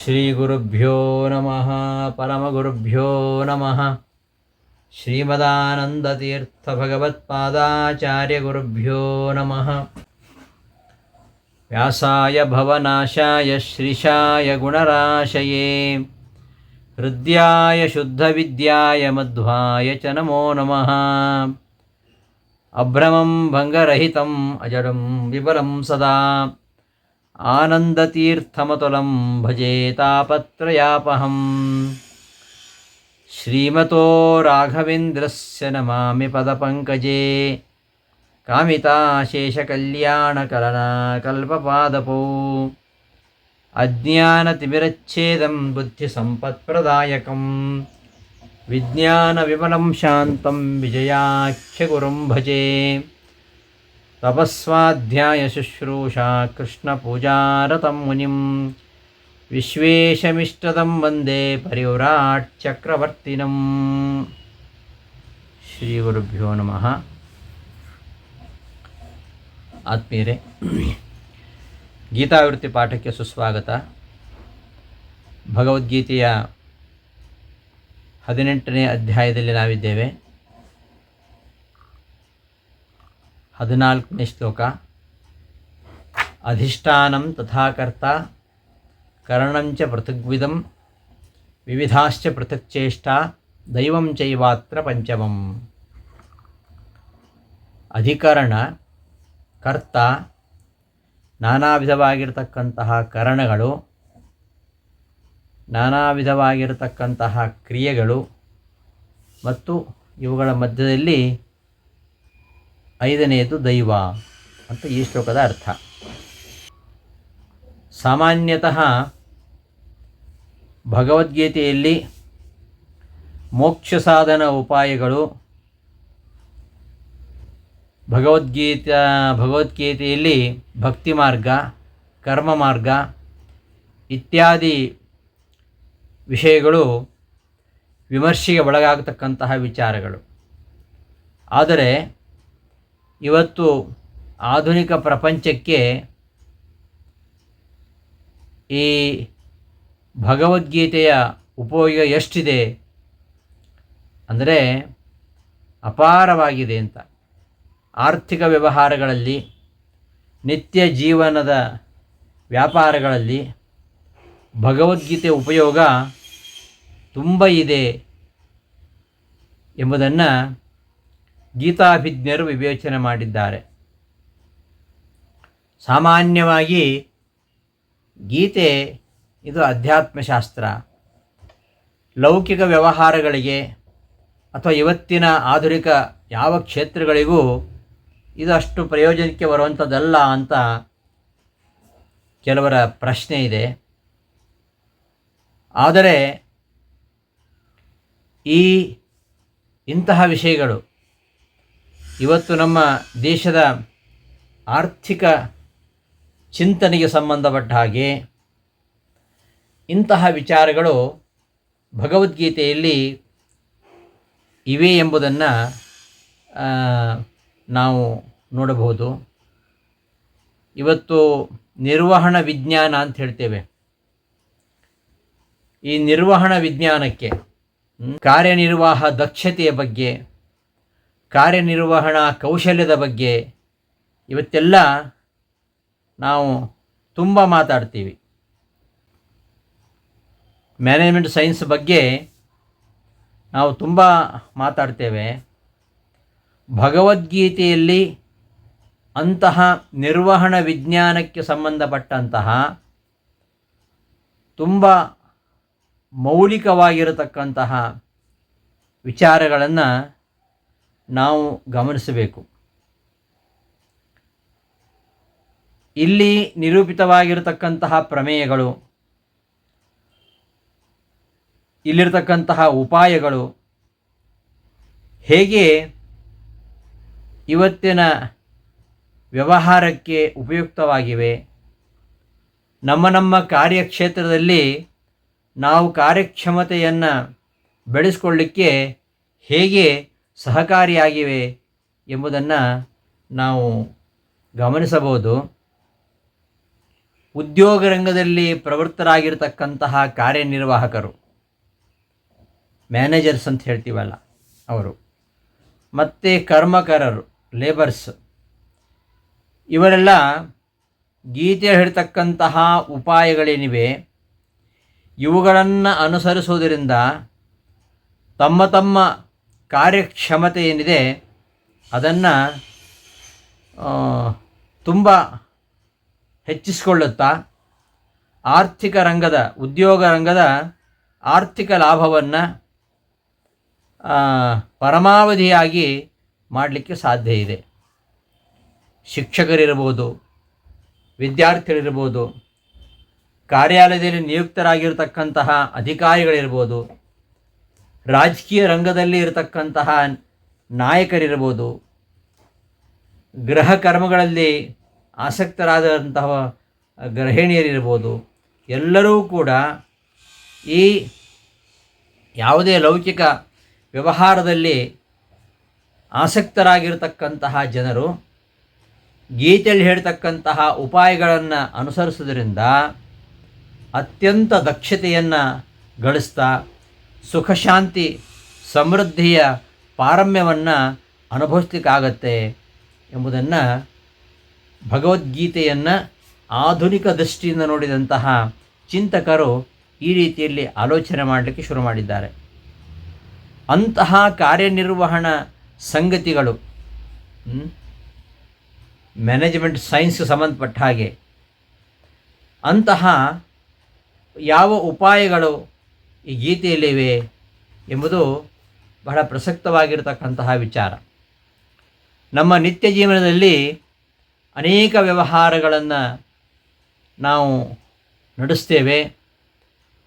ಶ್ರೀಗುರುಭ್ಯೋ ನಮಃ ಪರಮಗುರುಭ್ಯೋ ನಮಃ ಶ್ರೀಮದಾನಂದತೀರ್ಥಭಗವತ್ಪಾದಾಚಾರ್ಯಗುರುಭ್ಯೋ ನಮಃ ವ್ಯಾಸಾಯ ಭವನಾಶಾಯ ಶ್ರೀಶಾಯ ಗುಣರಾಶಯೇ ಹೃದ್ಯಾಯ ಶುದ್ಧವಿದ್ಯಾಯ ಮಧ್ವಾಯ ಚ ನಮೋ ನಮಃ ಅಭ್ರಮಂ ಭಂಗರಹಿತಂ ಅಜಡಂ ವಿಮಲಂ ಸದಾ ಆನಂದತೀರ್ಥಮತುಲಂ ಭಜೆ ತಾಪತ್ರಯಾಪಹಂ ಶ್ರೀಮತೋ ರಾಘವೇಂದ್ರಸ್ಯ ನಮಾಮಿ ಪದಪಂಕಜೇ ಕಾಮಿತಾಶೇಷಕಲ್ಯಾಣಕಲನಕಲ್ಪಪಾದಪೌ ಅಜ್ಞಾನತಿಮಿರಚ್ಛೇದಂ ಬುದ್ಧಿಸಂಪತ್ಪ್ರದಾಯಕಂ ವಿಜ್ಞಾನವಿಮಲಂ ಶಾಂತಂ ವಿಜಯಾಖ್ಯಗುರುಂ ಭಜೆ ತಪಸ್ವಾಧ್ಯಾಯ ಶುಶ್ರೂಷಾ ಕೃಷ್ಣಪೂಜಾರತಂ ಮುನಿಂ ವಿಶ್ವೇಶಮಿಷ್ಟದಂ ವಂದೇ ಪರಿವ್ರಾಟ್ ಚಕ್ರವರ್ತಿನಂ. ಶ್ರೀ ಗುರುಭ್ಯೋ ನಮಃ. ಆತ್ಮೀಯರೇ, ಗೀತಾವೃತ್ತಿ ಪಾಠಕ್ಕೆ ಸುಸ್ವಾಗತ. ಭಗವದ್ಗೀತೆಯ 18ನೇ ಅಧ್ಯಾಯದಲ್ಲಿ ನಾವಿದ್ದೇವೆ. 14ನೇ ಶ್ಲೋಕ. ಅಧಿಷ್ಠಾನಂ ತಥಾಕರ್ತ ಕರಣಂಚ ಪೃಥಗ್ವಿದಂ ವಿವಿಧಾಶ್ಚ ಪೃಥಕ್ಚೇಷ್ಟಾ ದೈವಂ ಚೈವಾತ್ರ ಪಂಚಮಂ. ಅಧಿಕರಣ, ಕರ್ತ, ನಾನಾ ವಿಧವಾಗಿರತಕ್ಕಂತಹ ಕರಣಗಳು, ನಾನಾ ವಿಧವಾಗಿರತಕ್ಕಂತಹ ಕ್ರಿಯೆಗಳು ಮತ್ತು ಇವುಗಳ ಮಧ್ಯದಲ್ಲಿ 5ನೇದು ದೈವ ಅಂತ ಈ ಶ್ಲೋಕದ ಅರ್ಥ. ಸಾಮಾನ್ಯತಃ ಭಗವದ್ಗೀತೆಯಲ್ಲಿ ಮೋಕ್ಷ ಸಾಧನ ಉಪಾಯಗಳು, ಭಗವದ್ಗೀತೆಯಲ್ಲಿ ಭಕ್ತಿ ಮಾರ್ಗ, ಕರ್ಮ ಮಾರ್ಗ ಇತ್ಯಾದಿ ವಿಷಯಗಳು ವಿಮರ್ಶೆಗೆ ಒಳಗಾಗತಕ್ಕಂತಹ ವಿಚಾರಗಳು. ಆದರೆ ಇವತ್ತು ಆಧುನಿಕ ಪ್ರಪಂಚಕ್ಕೆ ಈ ಭಗವದ್ಗೀತೆಯ ಉಪಯೋಗ ಎಷ್ಟಿದೆ ಅಂದರೆ ಅಪಾರವಾಗಿದೆ ಅಂತ. ಆರ್ಥಿಕ ವ್ಯವಹಾರಗಳಲ್ಲಿ, ನಿತ್ಯ ಜೀವನದ ವ್ಯಾಪಾರಗಳಲ್ಲಿ ಭಗವದ್ಗೀತೆ ಉಪಯೋಗ ತುಂಬ ಇದೆ ಎಂಬುದನ್ನು ಗೀತಾಭಿಜ್ಞರು ವಿವೇಚನೆ ಮಾಡಿದ್ದಾರೆ. ಸಾಮಾನ್ಯವಾಗಿ ಗೀತೆ ಇದು ಅಧ್ಯಾತ್ಮಶಾಸ್ತ್ರ. ಲೌಕಿಕ ವ್ಯವಹಾರಗಳಿಗೆ ಅಥವಾ ಇವತ್ತಿನ ಆಧುನಿಕ ಯಾವ ಕ್ಷೇತ್ರಗಳಿಗೂ ಇದು ಅಷ್ಟು ಪ್ರಯೋಜನಕ್ಕೆ ಬರುವಂಥದ್ದಲ್ಲ ಅಂತ ಕೆಲವರ ಪ್ರಶ್ನೆ ಇದೆ. ಆದರೆ ಇಂತಹ ವಿಷಯಗಳು ಇವತ್ತು ನಮ್ಮ ದೇಶದ ಆರ್ಥಿಕ ಚಿಂತನೆಗೆ ಸಂಬಂಧಪಟ್ಟ ಹಾಗೆ ಇಂತಹ ವಿಚಾರಗಳು ಭಗವದ್ಗೀತೆಯಲ್ಲಿ ಇವೆ ಎಂಬುದನ್ನು ನಾವು ನೋಡಬಹುದು. ಇವತ್ತು ನಿರ್ವಹಣಾ ವಿಜ್ಞಾನ ಅಂತ ಹೇಳ್ತೇವೆ. ಈ ನಿರ್ವಹಣಾ ವಿಜ್ಞಾನಕ್ಕೆ ಕಾರ್ಯನಿರ್ವಾಹ ದಕ್ಷತೆಯ ಬಗ್ಗೆ, ಕಾರ್ಯನಿರ್ವಹಣಾ ಕೌಶಲ್ಯದ ಬಗ್ಗೆ ಇವತ್ತೆಲ್ಲ ನಾವು ತುಂಬ ಮಾತಾಡ್ತೀವಿ. ಮ್ಯಾನೇಜ್ಮೆಂಟ್ ಸೈನ್ಸ್ ಬಗ್ಗೆ ನಾವು ತುಂಬ ಮಾತಾಡ್ತೇವೆ. ಭಗವದ್ಗೀತೆಯಲ್ಲಿ ಅಂತಹ ನಿರ್ವಹಣಾ ವಿಜ್ಞಾನಕ್ಕೆ ಸಂಬಂಧಪಟ್ಟಂತಹ ತುಂಬ ಮೌಲಿಕವಾಗಿರತಕ್ಕಂತಹ ವಿಚಾರಗಳನ್ನು ನಾವು ಗಮನಿಸಬೇಕು. ಇಲ್ಲಿ ನಿರೂಪಿತವಾಗಿರತಕ್ಕಂತಹ ಪ್ರಮೇಯಗಳು, ಇಲ್ಲಿರತಕ್ಕಂತಹ ಉಪಾಯಗಳು ಹೇಗೆ ಇವತ್ತಿನ ವ್ಯವಹಾರಕ್ಕೆ ಉಪಯುಕ್ತವಾಗಿವೆ, ನಮ್ಮ ಕಾರ್ಯಕ್ಷೇತ್ರದಲ್ಲಿ ನಾವು ಕಾರ್ಯಕ್ಷಮತೆಯನ್ನು ಬೆಳೆಸ್ಕೊಳ್ಳಿಕ್ಕೆ ಹೇಗೆ ಸಹಕಾರಿಯಾಗಿವೆ ಎಂಬುದನ್ನು ನಾವು ಗಮನಿಸಬಹುದು. ಉದ್ಯೋಗ ರಂಗದಲ್ಲಿ ಪ್ರವೃತ್ತರಾಗಿರ್ತಕ್ಕಂತಹ ಕಾರ್ಯನಿರ್ವಾಹಕರು, ಮ್ಯಾನೇಜರ್ಸ್ ಅಂತ ಹೇಳ್ತೀವಲ್ಲ ಅವರು, ಮತ್ತು ಕರ್ಮಕರರು, ಲೇಬರ್ಸ್, ಇವರೆಲ್ಲ ಗೀತೆ ಹೇಳ್ತಕ್ಕಂತಹ ಉಪಾಯಗಳೇನಿವೆ ಇವುಗಳನ್ನು ಅನುಸರಿಸುವುದರಿಂದ ತಮ್ಮ ತಮ್ಮ ಕಾರ್ಯಕ್ಷಮತೆ ಏನಿದೆ ಅದನ್ನು ತುಂಬ ಹೆಚ್ಚಿಸಿಕೊಳ್ಳುತ್ತಾ ಆರ್ಥಿಕ ರಂಗದ, ಉದ್ಯೋಗ ರಂಗದ ಆರ್ಥಿಕ ಲಾಭವನ್ನು ಪರಮಾವಧಿಯಾಗಿ ಮಾಡಲಿಕ್ಕೆ ಸಾಧ್ಯ ಇದೆ. ಶಿಕ್ಷಕರಿರ್ಬೋದು, ವಿದ್ಯಾರ್ಥಿಗಳಿರ್ಬೋದು, ಕಾರ್ಯಾಲಯದಲ್ಲಿ ನಿಯುಕ್ತರಾಗಿರ್ತಕ್ಕಂತಹ ಅಧಿಕಾರಿಗಳಿರ್ಬೋದು, ರಾಜಕೀಯ ರಂಗದಲ್ಲಿ ಇರತಕ್ಕಂತಹ ನಾಯಕರಿರ್ಬೋದು, ಗೃಹ ಕರ್ಮಗಳಲ್ಲಿ ಆಸಕ್ತರಾದಂತಹ ಗೃಹಿಣಿಯರಿರ್ಬೋದು, ಎಲ್ಲರೂ ಕೂಡ ಈ ಯಾವುದೇ ಲೌಕಿಕ ವ್ಯವಹಾರದಲ್ಲಿ ಆಸಕ್ತರಾಗಿರ್ತಕ್ಕಂತಹ ಜನರು ಗೀತೆಯಲ್ಲಿ ಹೇಳ್ತಕ್ಕಂತಹ ಉಪಾಯಗಳನ್ನು ಅನುಸರಿಸೋದ್ರಿಂದ ಅತ್ಯಂತ ದಕ್ಷತೆಯನ್ನು ಗಳಿಸ್ತಾ ಸುಖಶಾಂತಿ ಸಮೃದ್ಧಿಯ ಪಾರಮ್ಯವನ್ನು ಅನುಭವಿಸ್ಲಿಕ್ಕಾಗತ್ತೆ ಎಂಬುದನ್ನು ಭಗವದ್ಗೀತೆಯನ್ನು ಆಧುನಿಕ ದೃಷ್ಟಿಯಿಂದ ನೋಡಿದಂತಹ ಚಿಂತಕರು ಈ ರೀತಿಯಲ್ಲಿ ಆಲೋಚನೆ ಮಾಡಲಿಕ್ಕೆ ಶುರು ಮಾಡಿದ್ದಾರೆ. ಅಂತಹ ಕಾರ್ಯನಿರ್ವಹಣಾ ಸಂಗತಿಗಳು ಮ್ಯಾನೇಜ್ಮೆಂಟ್ ಸೈನ್ಸ್ಗೆ ಸಂಬಂಧಪಟ್ಟ ಹಾಗೆ ಅಂತಹ ಯಾವ ಉಪಾಯಗಳು ಈ ಗೀತೆಯಲ್ಲಿವೆ ಎಂಬುದು ಬಹಳ ಪ್ರಸಕ್ತವಾಗಿರತಕ್ಕಂತಹ ವಿಚಾರ. ನಮ್ಮ ನಿತ್ಯ ಜೀವನದಲ್ಲಿ ಅನೇಕ ವ್ಯವಹಾರಗಳನ್ನು ನಾವು ನಡೆಸ್ತೇವೆ.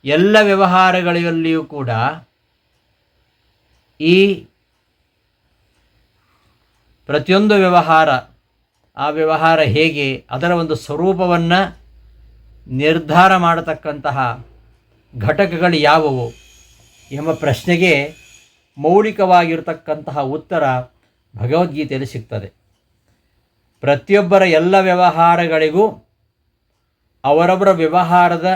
ಎಲ್ಲ ವ್ಯವಹಾರಗಳಲ್ಲಿಯೂ ಕೂಡ ಈ ಪ್ರತಿಯೊಂದು ವ್ಯವಹಾರ, ಆ ವ್ಯವಹಾರ ಹೇಗೆ, ಅದರ ಒಂದು ಸ್ವರೂಪವನ್ನು ನಿರ್ಧಾರ ಮಾಡತಕ್ಕಂತಹ ಘಟಕಗಳು ಯಾವುವು ಎಂಬ ಪ್ರಶ್ನೆಗೆ ಮೌಲಿಕವಾಗಿರತಕ್ಕಂತಹ ಉತ್ತರ ಭಗವದ್ಗೀತೆಯಲ್ಲಿ ಸಿಗ್ತದೆ. ಪ್ರತಿಯೊಬ್ಬರ ಎಲ್ಲ ವ್ಯವಹಾರಗಳಿಗೂ ಅವರವರ ವ್ಯವಹಾರದ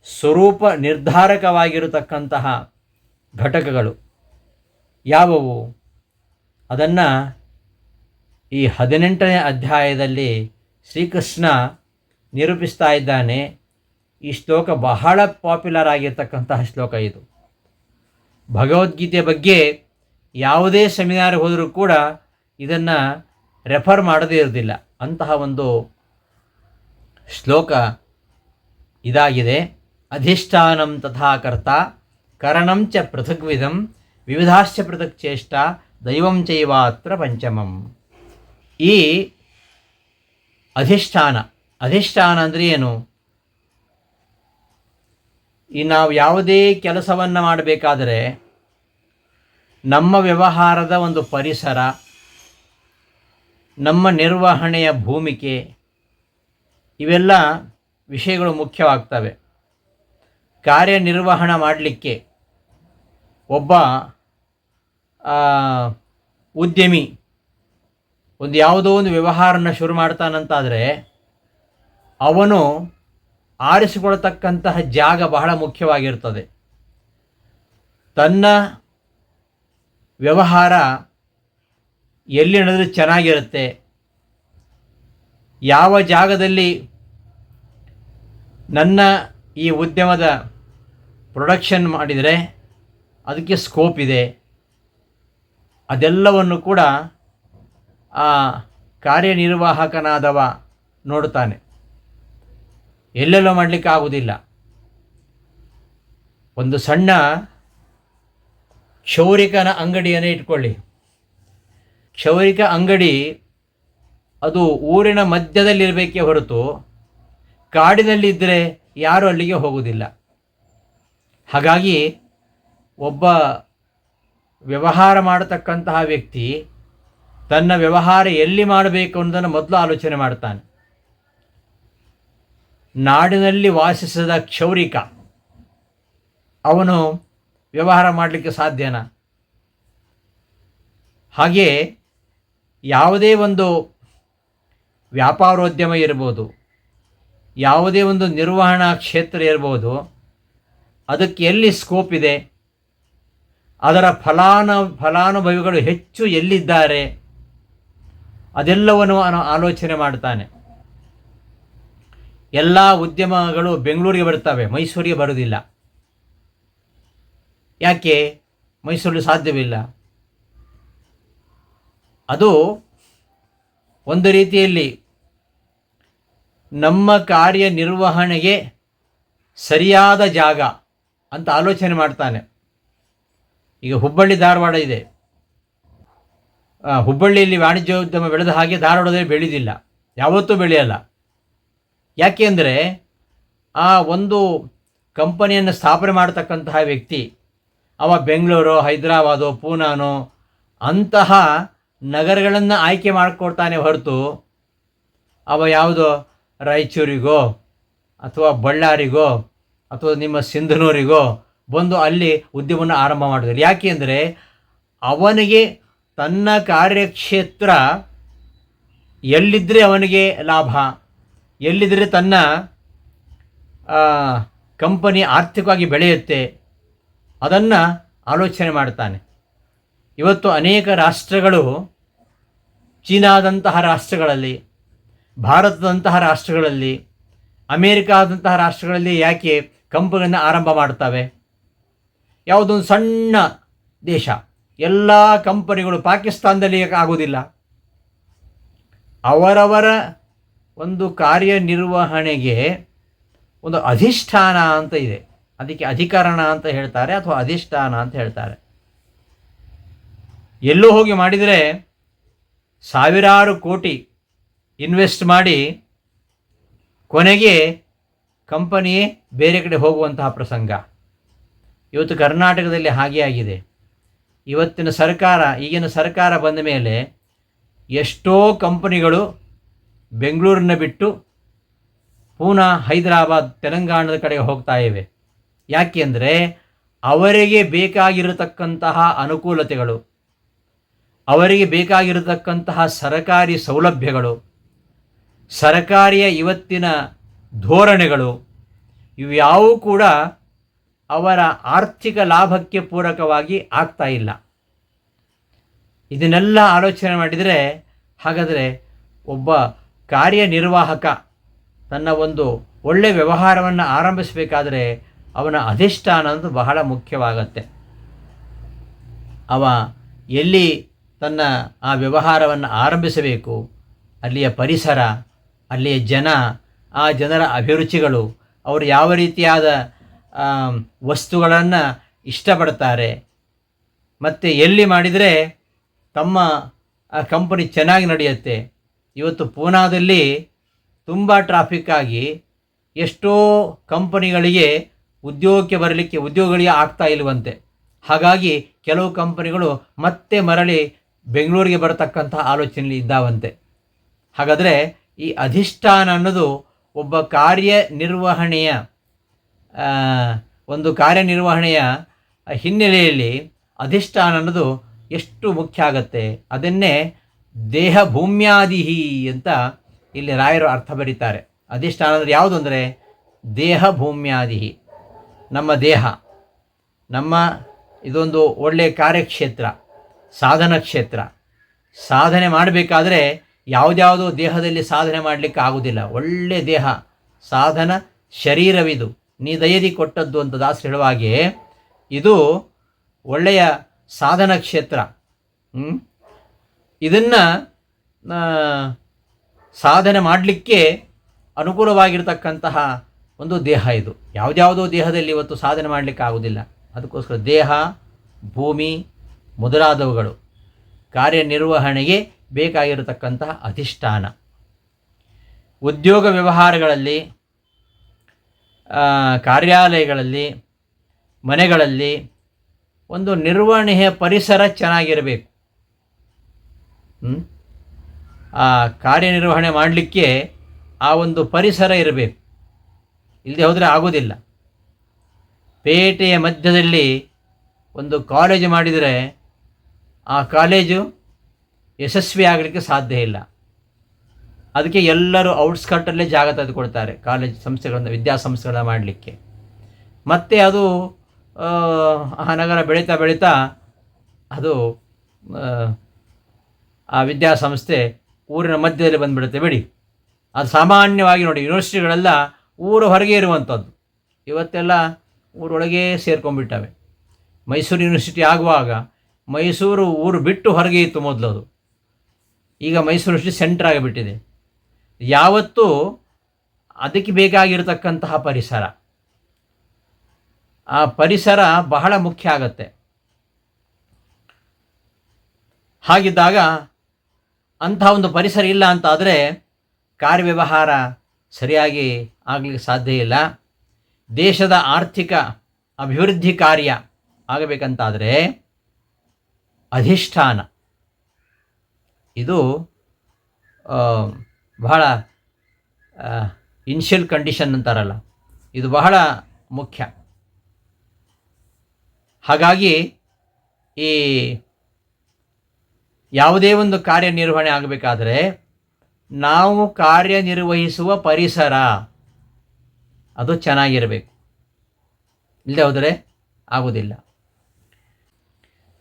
ಸ್ವರೂಪ ನಿರ್ಧಾರಕವಾಗಿರತಕ್ಕಂತಹ ಘಟಕಗಳು ಯಾವುವು ಅದನ್ನು ಈ 18ನೇ ಅಧ್ಯಾಯದಲ್ಲಿ ಶ್ರೀಕೃಷ್ಣ ನಿರೂಪಿಸ್ತಾ ಇದ್ದಾನೆ. ಈ ಶ್ಲೋಕ ಬಹಳ ಪಾಪ್ಯುಲರ್ ಆಗಿರ್ತಕ್ಕಂತಹ ಶ್ಲೋಕ ಇದು. ಭಗವದ್ಗೀತೆ ಬಗ್ಗೆ ಯಾವುದೇ ಸೆಮಿನಾರ್ ಹೋದರೂ ಕೂಡ ಇದನ್ನು ರೆಫರ್ ಮಾಡದೇ ಇರೋದಿಲ್ಲ. ಅಂತಹ ಒಂದು ಶ್ಲೋಕ ಇದಾಗಿದೆ. ಅಧಿಷ್ಠಾನಂ ತಥಾ ಕರ್ತ ಕರಣಂ ಚ ಪೃಥಗ್ವಿಧಂ ವಿವಿಧಾಶ್ಚ ಪೃಥಕ್ ಚೇಷ್ಟ ದೈವಂ ಚೈವಾತ್ರ ಪಂಚಮಂ. ಈ ಅಧಿಷ್ಠಾನ ಅಂದರೆ ಏನು? ಈ ನಾವು ಯಾವುದೇ ಕೆಲಸವನ್ನು ಮಾಡಬೇಕಾದರೆ ನಮ್ಮ ವ್ಯವಹಾರದ ಒಂದು ಪರಿಸರ, ನಮ್ಮ ನಿರ್ವಹಣೆಯ ಭೂಮಿಕೆ, ಇವೆಲ್ಲ ವಿಷಯಗಳು ಮುಖ್ಯವಾಗ್ತವೆ. ಕಾರ್ಯನಿರ್ವಹಣೆ ಮಾಡಲಿಕ್ಕೆ ಒಬ್ಬ ಉದ್ಯಮಿ ಒಂದು ಯಾವುದೋ ಒಂದು ವ್ಯವಹಾರನ ಶುರು ಮಾಡ್ತಾನಂತಾದರೆ ಅವನು ಆರಿಸಿಕೊಳ್ತಕ್ಕಂತಹ ಜಾಗ ಬಹಳ ಮುಖ್ಯವಾಗಿರ್ತದೆ. ತನ್ನ ವ್ಯವಹಾರ ಎಲ್ಲಿ ನಡೆದ್ರೆ ಚೆನ್ನಾಗಿರುತ್ತೆ, ಯಾವ ಜಾಗದಲ್ಲಿ ನನ್ನ ಈ ಉದ್ಯಮದ ಪ್ರೊಡಕ್ಷನ್ ಮಾಡಿದರೆ ಅದಕ್ಕೆ ಸ್ಕೋಪ್ ಇದೆ, ಅದೆಲ್ಲವನ್ನು ಕೂಡ ಆ ಕಾರ್ಯನಿರ್ವಾಹಕನಾದವ ನೋಡ್ತಾನೆ. ಎಲ್ಲೆಲ್ಲೋ ಮಾಡಲಿಕ್ಕೆ ಆಗೋದಿಲ್ಲ. ಒಂದು ಸಣ್ಣ ಕ್ಷೌರಿಕನ ಅಂಗಡಿಯನ್ನು ಇಟ್ಕೊಳ್ಳಿ. ಕ್ಷೌರಿಕ ಅಂಗಡಿ ಅದು ಊರಿನ ಮಧ್ಯದಲ್ಲಿರಬೇಕೇ ಹೊರತು ಕಾಡಿನಲ್ಲಿದ್ದರೆ ಯಾರೂ ಅಲ್ಲಿಗೆ ಹೋಗುವುದಿಲ್ಲ. ಹಾಗಾಗಿ ಒಬ್ಬ ವ್ಯವಹಾರ ಮಾಡತಕ್ಕಂತಹ ವ್ಯಕ್ತಿ ತನ್ನ ವ್ಯವಹಾರ ಎಲ್ಲಿ ಮಾಡಬೇಕು ಅನ್ನೋದನ್ನು ಮೊದಲು ಆಲೋಚನೆ ಮಾಡ್ತಾನೆ. ನಾಡಿನಲ್ಲಿ ವಾಸಿಸಿದ ಕ್ಷೌರಿಕ ಅವನು ವ್ಯವಹಾರ ಮಾಡಲಿಕ್ಕೆ ಸಾಧ್ಯನಾ? ಹಾಗೆ ಯಾವುದೇ ಒಂದು ವ್ಯಾಪಾರೋದ್ಯಮ ಇರ್ಬೋದು, ಯಾವುದೇ ಒಂದು ನಿರ್ವಹಣಾ ಕ್ಷೇತ್ರ ಇರ್ಬೋದು, ಅದಕ್ಕೆ ಎಲ್ಲಿ ಸ್ಕೋಪ್ ಇದೆ, ಅದರ ಫಲಾನುಭವಿಗಳು ಹೆಚ್ಚು ಎಲ್ಲಿದ್ದಾರೆ, ಅದೆಲ್ಲವನ್ನು ಆಲೋಚನೆ ಮಾಡ್ತಾನೆ. ಎಲ್ಲ ಉದ್ಯಮಗಳು ಬೆಂಗಳೂರಿಗೆ ಬರ್ತವೆ, ಮೈಸೂರಿಗೆ ಬರೋದಿಲ್ಲ. ಯಾಕೆ? ಮೈಸೂರಲ್ಲಿ ಸಾಧ್ಯವಿಲ್ಲ. ಅದು ಒಂದು ರೀತಿಯಲ್ಲಿ ನಮ್ಮ ಕಾರ್ಯನಿರ್ವಹಣೆಗೆ ಸರಿಯಾದ ಜಾಗ ಅಂತ ಆಲೋಚನೆ ಮಾಡ್ತಾನೆ. ಈಗ ಹುಬ್ಬಳ್ಳಿ ಧಾರವಾಡ ಇದೆ. ಹುಬ್ಬಳ್ಳಿಯಲ್ಲಿ ವಾಣಿಜ್ಯೋದ್ಯಮ ಬೆಳೆದ ಹಾಗೆ ಧಾರವಾಡದಲ್ಲಿ ಬೆಳೆದಿಲ್ಲ, ಯಾವತ್ತೂ ಬೆಳೆಯಲ್ಲ. ಯಾಕೆ ಅಂದರೆ ಆ ಒಂದು ಕಂಪನಿಯನ್ನು ಸ್ಥಾಪನೆ ಮಾಡ್ತಕ್ಕಂತಹ ವ್ಯಕ್ತಿ ಅವ ಬೆಂಗಳೂರು, ಹೈದರಾಬಾದು, ಪೂನಾನೋ ಅಂತಹ ನಗರಗಳನ್ನು ಆಯ್ಕೆ ಮಾಡಿಕೊಡ್ತಾನೆ ಹೊರತು ಅವ ಯಾವುದೋ ರಾಯಚೂರಿಗೋ ಅಥವಾ ಬಳ್ಳಾರಿಗೋ ಅಥವಾ ನಿಮ್ಮ ಸಿಂಧನೂರಿಗೋ ಬಂದು ಅಲ್ಲಿ ಉದ್ಯಮವನ್ನು ಆರಂಭ ಮಾಡಿದ್ರು. ಯಾಕೆ ಅಂದರೆ ಅವನಿಗೆ ತನ್ನ ಕಾರ್ಯಕ್ಷೇತ್ರ ಎಲ್ಲಿದ್ದರೆ ಅವನಿಗೆ ಲಾಭ, ಎಲ್ಲಿದ್ದರೆ ತನ್ನ ಕಂಪನಿ ಆರ್ಥಿಕವಾಗಿ ಬೆಳೆಯುತ್ತೆ, ಅದನ್ನು ಆಲೋಚನೆ ಮಾಡ್ತಾನೆ. ಇವತ್ತು ಅನೇಕ ರಾಷ್ಟ್ರಗಳು, ಚೀನಾದಂತಹ ರಾಷ್ಟ್ರಗಳಲ್ಲಿ, ಭಾರತದಂತಹ ರಾಷ್ಟ್ರಗಳಲ್ಲಿ, ಅಮೇರಿಕಾದಂತಹ ರಾಷ್ಟ್ರಗಳಲ್ಲಿ ಯಾಕೆ ಕಂಪನಿಯನ್ನು ಆರಂಭ ಮಾಡ್ತವೆ? ಯಾವುದೊಂದು ಸಣ್ಣ ದೇಶ, ಎಲ್ಲ ಕಂಪನಿಗಳು ಪಾಕಿಸ್ತಾನದಲ್ಲಿ ಆಗೋದಿಲ್ಲ. ಅವರವರ ಒಂದು ಕಾರ್ಯನಿರ್ವಹಣೆಗೆ ಒಂದು ಅಧಿಷ್ಠಾನ ಅಂತ ಇದೆ. ಅದಕ್ಕೆ ಅಧಿಕರಣ ಅಂತ ಹೇಳ್ತಾರೆ ಅಥವಾ ಅಧಿಷ್ಠಾನ ಅಂತ ಹೇಳ್ತಾರೆ. ಎಲ್ಲೋ ಹೋಗಿ ಮಾಡಿದರೆ ಸಾವಿರಾರು ಕೋಟಿ ಇನ್ವೆಸ್ಟ್ ಮಾಡಿ ಕೊನೆಗೆ ಕಂಪನಿಯೇ ಬೇರೆ ಕಡೆ ಹೋಗುವಂತಹ ಪ್ರಸಂಗ ಇವತ್ತು ಕರ್ನಾಟಕದಲ್ಲಿ ಹಾಗೆ ಆಗಿದೆ. ಇವತ್ತಿನ ಸರ್ಕಾರ, ಈಗಿನ ಸರ್ಕಾರ ಬಂದ ಮೇಲೆ ಎಷ್ಟೋ ಕಂಪನಿಗಳು ಬೆಂಗಳೂರನ್ನ ಬಿಟ್ಟು ಪೂನಾ, ಹೈದರಾಬಾದ್, ತೆಲಂಗಾಣದ ಕಡೆಗೆ ಹೋಗ್ತಾ ಇವೆ. ಯಾಕೆ ಅಂದರೆ ಅವರಿಗೆ ಬೇಕಾಗಿರತಕ್ಕಂತಹ ಅನುಕೂಲತೆಗಳು, ಅವರಿಗೆ ಬೇಕಾಗಿರತಕ್ಕಂತಹ ಸರಕಾರಿ ಸೌಲಭ್ಯಗಳು, ಸರಕಾರಿಯ ಇವತ್ತಿನ ಧೋರಣೆಗಳು ಇವ್ಯಾವೂ ಕೂಡ ಅವರ ಆರ್ಥಿಕ ಲಾಭಕ್ಕೆ ಪೂರಕವಾಗಿ ಆಗ್ತಾ ಇಲ್ಲ. ಇದನ್ನೆಲ್ಲ ಆಲೋಚನೆ ಮಾಡಿದರೆ ಹಾಗಾದರೆ ಒಬ್ಬ ಕಾರ್ಯನಿರ್ವಾಹಕ ತನ್ನ ಒಂದು ಒಳ್ಳೆಯ ವ್ಯವಹಾರವನ್ನು ಆರಂಭಿಸಬೇಕಾದರೆ ಅವನ ಅಧಿಷ್ಠಾನ ಅನ್ನೋದು ಬಹಳ ಮುಖ್ಯವಾಗತ್ತೆ. ಅವ ಎಲ್ಲಿ ತನ್ನ ಆ ವ್ಯವಹಾರವನ್ನು ಆರಂಭಿಸಬೇಕು, ಅಲ್ಲಿಯ ಪರಿಸರ, ಅಲ್ಲಿಯ ಜನ, ಆ ಜನರ ಅಭಿರುಚಿಗಳು, ಅವರು ಯಾವ ರೀತಿಯಾದ ವಸ್ತುಗಳನ್ನು ಇಷ್ಟಪಡ್ತಾರೆ, ಮತ್ತು ಎಲ್ಲಿ ಮಾಡಿದರೆ ತಮ್ಮ ಕಂಪನಿ ಚೆನ್ನಾಗಿ ನಡೆಯುತ್ತೆ. ಇವತ್ತು ಪೂನಾದಲ್ಲಿ ತುಂಬ ಟ್ರಾಫಿಕ್ ಆಗಿ ಎಷ್ಟೋ ಕಂಪನಿಗಳಿಗೆ ಉದ್ಯೋಗಗಳಿಗೆ ಆಗ್ತಾ ಇಲ್ವಂತೆ. ಹಾಗಾಗಿ ಕೆಲವು ಕಂಪನಿಗಳು ಮತ್ತೆ ಮರಳಿ ಬೆಂಗಳೂರಿಗೆ ಬರತಕ್ಕಂಥ ಆಲೋಚನೆಯಲ್ಲಿ ಇದ್ದಾವಂತೆ. ಹಾಗಾದರೆ ಈ ಅಧಿಷ್ಠಾನ ಅನ್ನೋದು ಒಬ್ಬ ಕಾರ್ಯನಿರ್ವಹಣೆಯ ಹಿನ್ನೆಲೆಯಲ್ಲಿ ಅಧಿಷ್ಠಾನ ಅನ್ನೋದು ಎಷ್ಟು ಮುಖ್ಯ ಆಗುತ್ತೆ. ಅದನ್ನೇ ದೇಹ ಭೂಮ್ಯಾದಿಹಿ ಅಂತ ಇಲ್ಲಿ ರಾಯರು ಅರ್ಥ ಬರೀತಾರೆ. ಅಧಿಷ್ಠಾನ ಅಂದರೆ ಯಾವುದು ಅಂದರೆ ದೇಹ ಭೂಮ್ಯಾದಿಹಿ, ನಮ್ಮ ದೇಹ, ನಮ್ಮ ಇದೊಂದು ಒಳ್ಳೆಯ ಕಾರ್ಯಕ್ಷೇತ್ರ, ಸಾಧನ ಕ್ಷೇತ್ರ. ಸಾಧನೆ ಮಾಡಬೇಕಾದ್ರೆ ಯಾವುದ್ಯಾವುದೋ ದೇಹದಲ್ಲಿ ಸಾಧನೆ ಮಾಡಲಿಕ್ಕೆ ಆಗೋದಿಲ್ಲ. ಒಳ್ಳೆಯ ದೇಹ, ಸಾಧನ ಶರೀರವಿದು ನೀ ದಯದಿ ಕೊಟ್ಟದ್ದು ಅಂತ ದಾಸರು ಹೇಳುವ ಹಾಗೆ ಇದು ಒಳ್ಳೆಯ ಸಾಧನ ಕ್ಷೇತ್ರ. ಇದನ್ನು ಸಾಧನೆ ಮಾಡಲಿಕ್ಕೆ ಅನುಕೂಲವಾಗಿರ್ತಕ್ಕಂತಹ ಒಂದು ದೇಹ ಇದು. ಯಾವುದ್ಯಾವುದೋ ದೇಹದಲ್ಲಿ ಇವತ್ತು ಸಾಧನೆ ಮಾಡಲಿಕ್ಕೆ ಆಗೋದಿಲ್ಲ. ಅದಕ್ಕೋಸ್ಕರ ದೇಹ, ಭೂಮಿ ಮೊದಲಾದವುಗಳು ಕಾರ್ಯನಿರ್ವಹಣೆಗೆ ಬೇಕಾಗಿರತಕ್ಕಂತಹ ಅಧಿಷ್ಠಾನ. ಉದ್ಯೋಗ ವ್ಯವಹಾರಗಳಲ್ಲಿ, ಕಾರ್ಯಾಲಯಗಳಲ್ಲಿ, ಮನೆಗಳಲ್ಲಿ ಒಂದು ನಿರ್ವಹಣೆಯ ಪರಿಸರ ಚೆನ್ನಾಗಿರಬೇಕು. ಆ ಕಾರ್ಯನಿರ್ವಹಣೆ ಮಾಡಲಿಕ್ಕೆ ಆ ಒಂದು ಪರಿಸರ ಇರಬೇಕು. ಇಲ್ಲದೆ ಹೋದರೆ ಆಗೋದಿಲ್ಲ. ಪೇಟೆಯ ಮಧ್ಯದಲ್ಲಿ ಒಂದು ಕಾಲೇಜು ಮಾಡಿದರೆ ಆ ಕಾಲೇಜು ಯಶಸ್ವಿ ಆಗಲಿಕ್ಕೆ ಸಾಧ್ಯ ಇಲ್ಲ. ಅದಕ್ಕೆ ಎಲ್ಲರೂ ಔಟ್ಸ್ಕರ್ಟಲ್ಲೇ ಜಾಗ ತೆಗೆದುಕೊಳ್ತಾರೆ ಕಾಲೇಜ್ ಸಂಸ್ಥೆಗಳನ್ನು, ವಿದ್ಯಾಸಂಸ್ಥೆಗಳನ್ನ ಮಾಡಲಿಕ್ಕೆ. ಮತ್ತು ಅದು ಆ ನಗರ ಬೆಳೀತಾ ಬೆಳೀತಾ ಅದು ಆ ವಿದ್ಯಾಸಂಸ್ಥೆ ಊರಿನ ಮಧ್ಯದಲ್ಲಿ ಬಂದುಬಿಡುತ್ತೆ ಬಿಡಿ. ಅದು ಸಾಮಾನ್ಯವಾಗಿ ನೋಡಿ, ಯೂನಿವರ್ಸಿಟಿಗಳೆಲ್ಲ ಊರ ಹೊರಗೆ ಇರುವಂಥದ್ದು. ಇವತ್ತೆಲ್ಲ ಊರೊಳಗೆ ಸೇರ್ಕೊಂಡ್ಬಿಟ್ಟವೆ. ಮೈಸೂರು ಯೂನಿವರ್ಸಿಟಿ ಆಗುವಾಗ ಮೈಸೂರು ಊರು ಬಿಟ್ಟು ಹೊರಗೆ ಇತ್ತು ಮೊದಲು. ಅದು ಈಗ ಮೈಸೂರು ಯೂನಿವರ್ಸಿಟಿ ಸೆಂಟ್ರ್ ಆಗಿಬಿಟ್ಟಿದೆ. ಯಾವತ್ತೂ ಅದಕ್ಕೆ ಬೇಕಾಗಿರತಕ್ಕಂತಹ ಪರಿಸರ, ಆ ಪರಿಸರ ಬಹಳ ಮುಖ್ಯ ಆಗತ್ತೆ. ಹಾಗಿದ್ದಾಗ ಅಂತಹ ಒಂದು ಪರಿಸರ ಇಲ್ಲ ಅಂತಾದರೆ ಕಾರ್ಯವ್ಯವಹಾರ ಸರಿಯಾಗಿ ಆಗಲಿಕ್ಕೆ ಸಾಧ್ಯ ಇಲ್ಲ. ದೇಶದ ಆರ್ಥಿಕ ಅಭಿವೃದ್ಧಿ ಕಾರ್ಯ ಆಗಬೇಕಂತಾದರೆ ಅಧಿಷ್ಠಾನ ಇದು ಬಹಳ ಇನಿಷಿಯಲ್ ಕಂಡೀಷನ್ ಅಂತಾರಲ್ಲ, ಇದು ಬಹಳ ಮುಖ್ಯ. ಹಾಗಾಗಿ ಈ ಯಾವುದೇ ಒಂದು ಕಾರ್ಯನಿರ್ವಹಣೆ ಆಗಬೇಕಾದ್ರೆ ನಾವು ಕಾರ್ಯನಿರ್ವಹಿಸುವ ಪರಿಸರ ಅದು ಚೆನ್ನಾಗಿರಬೇಕು, ಇಲ್ಲದೆ ಹೋದರೆ ಆಗೋದಿಲ್ಲ.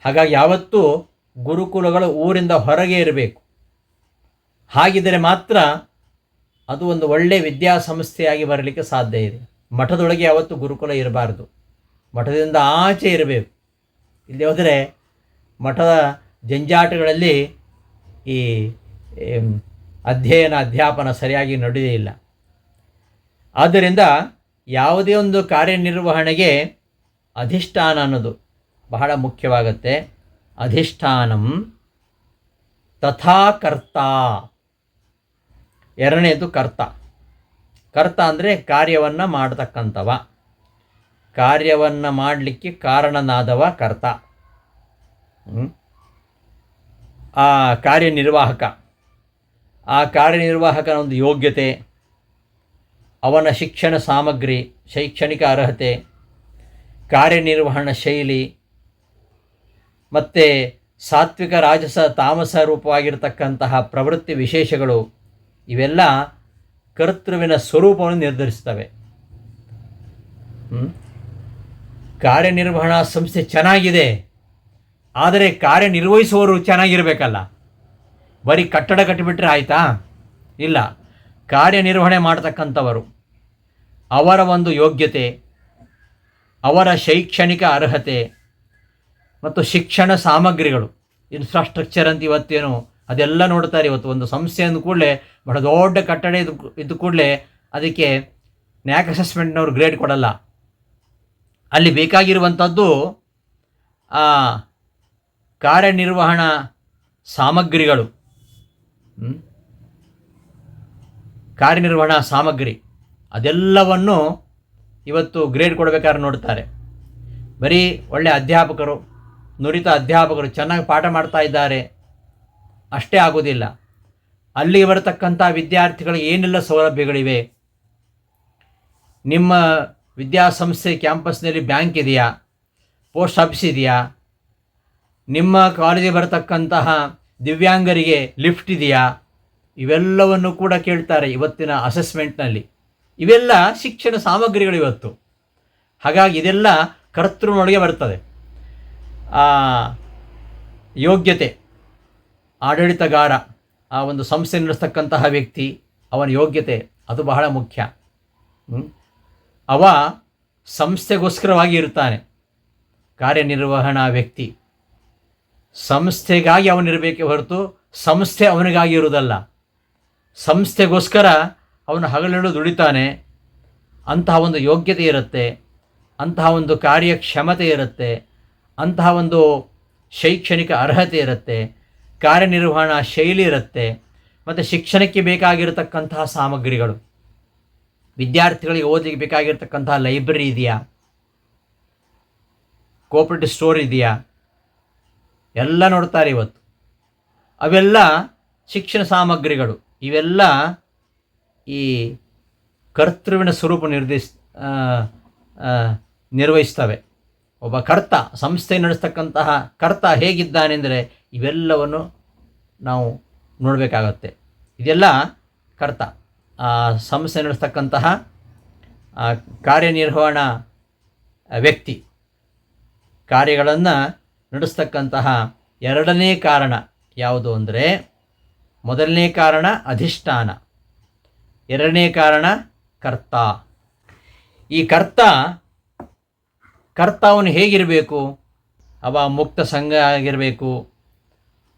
ಹಾಗಾಗಿ ಯಾವತ್ತೂ ಗುರುಕುಲಗಳು ಊರಿಂದ ಹೊರಗೆ ಇರಬೇಕು. ಹಾಗಿದ್ದರೆ ಮಾತ್ರ ಅದು ಒಂದು ಒಳ್ಳೆಯ ವಿದ್ಯಾಸಂಸ್ಥೆಯಾಗಿ ಬರಲಿಕ್ಕೆ ಸಾಧ್ಯ ಇದೆ. ಮಠದೊಳಗೆ ಯಾವತ್ತೂ ಗುರುಕುಲ ಇರಬಾರ್ದು, ಮಠದಿಂದ ಆಚೆ ಇರಬೇಕು. ಇಲ್ಲದೆ ಹೋದರೆ ಮಠದ ಜಂಜಾಟಗಳಲ್ಲಿ ಈ ಅಧ್ಯಯನ ಅಧ್ಯಾಪನ ಸರಿಯಾಗಿ ನಡೆಯೇ ಇಲ್ಲ. ಆದ್ದರಿಂದ ಯಾವುದೇ ಒಂದು ಕಾರ್ಯನಿರ್ವಹಣೆಗೆ ಅಧಿಷ್ಠಾನ ಅನ್ನೋದು ಬಹಳ ಮುಖ್ಯವಾಗುತ್ತೆ. ಅಧಿಷ್ಠಾನಂ ತಥಾ ಕರ್ತ. ಎರಡನೇದು ಕರ್ತ. ಕರ್ತ ಅಂದರೆ ಕಾರ್ಯವನ್ನು ಮಾಡತಕ್ಕಂಥವ, ಕಾರ್ಯವನ್ನು ಮಾಡಲಿಕ್ಕೆ ಕಾರಣನಾದವ ಕರ್ತ. ಆ ಕಾರ್ಯನಿರ್ವಾಹಕ, ಆ ಕಾರ್ಯನಿರ್ವಾಹಕನ ಒಂದು ಯೋಗ್ಯತೆ, ಅವನ ಶಿಕ್ಷಣ ಸಾಮಗ್ರಿ, ಶೈಕ್ಷಣಿಕ ಅರ್ಹತೆ, ಕಾರ್ಯನಿರ್ವಹಣಾ ಶೈಲಿ, ಮತ್ತು ಸಾತ್ವಿಕ ರಾಜಸ ತಾಮಸ ರೂಪವಾಗಿರತಕ್ಕಂತಹ ಪ್ರವೃತ್ತಿ ವಿಶೇಷಗಳು, ಇವೆಲ್ಲ ಕರ್ತೃವಿನ ಸ್ವರೂಪವನ್ನು ನಿರ್ಧರಿಸ್ತವೆ. ಕಾರ್ಯನಿರ್ವಹಣಾ ಸಂಸ್ಥೆ ಚೆನ್ನಾಗಿದೆ, ಆದರೆ ಕಾರ್ಯನಿರ್ವಹಿಸುವವರು ಚೆನ್ನಾಗಿರಬೇಕಲ್ಲ. ಬರೀ ಕಟ್ಟಡ ಕಟ್ಟಿಬಿಟ್ರೆ ಆಯಿತಾ? ಇಲ್ಲ. ಕಾರ್ಯನಿರ್ವಹಣೆ ಮಾಡ್ತಕ್ಕಂಥವರು, ಅವರ ಒಂದು ಯೋಗ್ಯತೆ, ಅವರ ಶೈಕ್ಷಣಿಕ ಅರ್ಹತೆ ಮತ್ತು ಶಿಕ್ಷಣ ಸಾಮಗ್ರಿಗಳು, ಇನ್ಫ್ರಾಸ್ಟ್ರಕ್ಚರ್ ಅಂತ ಇವತ್ತೇನು ಅದೆಲ್ಲ ನೋಡ್ತಾರೆ. ಇವತ್ತು ಒಂದು ಸಂಸ್ಥೆ ಅಂದ ಕೂಡಲೇ ಬಹಳ ದೊಡ್ಡ ಕಟ್ಟಡ ಇದ್ದ ಕೂಡಲೇ ಅದಕ್ಕೆ ನ್ಯಾಕ್ ಅಸೆಸ್ಮೆಂಟ್ನವರು ಗ್ರೇಡ್ ಕೊಡಲ್ಲ. ಅಲ್ಲಿ ಬೇಕಾಗಿರುವಂಥದ್ದು ಕಾರ್ಯನಿರ್ವಹಣಾ ಸಾಮಗ್ರಿಗಳು, ಕಾರ್ಯನಿರ್ವಹಣಾ ಸಾಮಗ್ರಿ ಅದೆಲ್ಲವನ್ನು ಇವತ್ತು ಗ್ರೇಡ್ ಕೊಡಬೇಕಾದ್ರೆ ನೋಡ್ತಾರೆ. ಬರೀ ಒಳ್ಳೆಯ ಅಧ್ಯಾಪಕರು, ನುರಿತ ಅಧ್ಯಾಪಕರು ಚೆನ್ನಾಗಿ ಪಾಠ ಮಾಡ್ತಾ ಇದ್ದಾರೆ ಅಷ್ಟೇ ಆಗೋದಿಲ್ಲ. ಅಲ್ಲಿಗೆ ಬರತಕ್ಕಂಥ ವಿದ್ಯಾರ್ಥಿಗಳಿಗೆ ಏನೆಲ್ಲ ಸೌಲಭ್ಯಗಳಿವೆ, ನಿಮ್ಮ ವಿದ್ಯಾಸಂಸ್ಥೆ ಕ್ಯಾಂಪಸ್ನಲ್ಲಿ ಬ್ಯಾಂಕ್ ಇದೆಯಾ, ಪೋಸ್ಟ್ ಆಫೀಸ್ ಇದೆಯಾ, ನಿಮ್ಮ ಕಾಲೇಜಿಗೆ ಬರತಕ್ಕಂತಹ ದಿವ್ಯಾಂಗರಿಗೆ ಲಿಫ್ಟ್ ಇದೆಯಾ, ಇವೆಲ್ಲವನ್ನು ಕೂಡ ಕೇಳ್ತಾರೆ ಇವತ್ತಿನ ಅಸೆಸ್ಮೆಂಟ್ನಲ್ಲಿ. ಇವೆಲ್ಲ ಶಿಕ್ಷಣ ಸಾಮಗ್ರಿಗಳು ಇವತ್ತು. ಹಾಗಾಗಿ ಇದೆಲ್ಲ ಕರ್ತೃನೊಳಗೆ ಬರ್ತದೆ. ಯೋಗ್ಯತೆ, ಆಡಳಿತಗಾರ, ಆ ಒಂದು ಸಂಸ್ಥೆ ನಡೆಸ್ತಕ್ಕಂತಹ ವ್ಯಕ್ತಿ, ಅವನ ಯೋಗ್ಯತೆ ಅದು ಬಹಳ ಮುಖ್ಯ. ಅವ ಸಂಸ್ಥೆಗೋಸ್ಕರವಾಗಿ ಇರ್ತಾನೆ. ಕಾರ್ಯನಿರ್ವಹಣಾ ವ್ಯಕ್ತಿ ಸಂಸ್ಥೆಗಾಗಿ ಅವನಿರಬೇಕೇ ಹೊರತು ಸಂಸ್ಥೆ ಅವನಿಗಾಗಿ ಇರುವುದಲ್ಲ. ಸಂಸ್ಥೆಗೋಸ್ಕರ ಅವನು ಹಗಲಿರುಳು ದುಡಿತಾನೆ. ಅಂತಹ ಒಂದು ಯೋಗ್ಯತೆ ಇರುತ್ತೆ, ಅಂತಹ ಒಂದು ಕಾರ್ಯಕ್ಷಮತೆ ಇರುತ್ತೆ, ಅಂತಹ ಒಂದು ಶೈಕ್ಷಣಿಕ ಅರ್ಹತೆ ಇರುತ್ತೆ, ಕಾರ್ಯನಿರ್ವಹಣಾ ಶೈಲಿ ಇರುತ್ತೆ, ಮತ್ತು ಶಿಕ್ಷಣಕ್ಕೆ ಬೇಕಾಗಿರತಕ್ಕಂತಹ ಸಾಮಗ್ರಿಗಳು, ವಿದ್ಯಾರ್ಥಿಗಳಿಗೆ ಓದಲಿಕ್ಕೆ ಬೇಕಾಗಿರ್ತಕ್ಕಂತಹ ಲೈಬ್ರರಿ ಇದೆಯಾ, ಕೋಆಪರೇಟಿವ್ ಸ್ಟೋರ್ ಇದೆಯಾ, ಎಲ್ಲ ನೋಡ್ತಾರೆ ಇವತ್ತು. ಅವೆಲ್ಲ ಶಿಕ್ಷಣ ಸಾಮಗ್ರಿಗಳು. ಇವೆಲ್ಲ ಈ ಕರ್ತೃವಿನ ಸ್ವರೂಪ ನಿರ್ವಹಿಸ್ತವೆ. ಒಬ್ಬ ಕರ್ತ, ಸಂಸ್ಥೆ ನಡೆಸ್ತಕ್ಕಂತಹ ಕರ್ತ ಹೇಗಿದ್ದಾನೆಂದರೆ ಇವೆಲ್ಲವನ್ನು ನಾವು ನೋಡಬೇಕಾಗತ್ತೆ. ಇದೆಲ್ಲ ಕರ್ತ. ಆ ಸಂಸ್ಥೆ ನಡೆಸ್ತಕ್ಕಂತಹ ಕಾರ್ಯನಿರ್ವಹಣಾ ವ್ಯಕ್ತಿ, ಕಾರ್ಯಗಳನ್ನು ನಡೆಸ್ತಕ್ಕಂತಹ ಎರಡನೇ ಕಾರಣ ಯಾವುದು ಅಂದರೆ, ಮೊದಲನೇ ಕಾರಣ ಅಧಿಷ್ಠಾನ, ಎರಡನೇ ಕಾರಣ ಕರ್ತ. ಈ ಕರ್ತ ಅವನು ಹೇಗಿರಬೇಕು? ಅವ ಮುಕ್ತ ಸಂಘ ಆಗಿರಬೇಕು,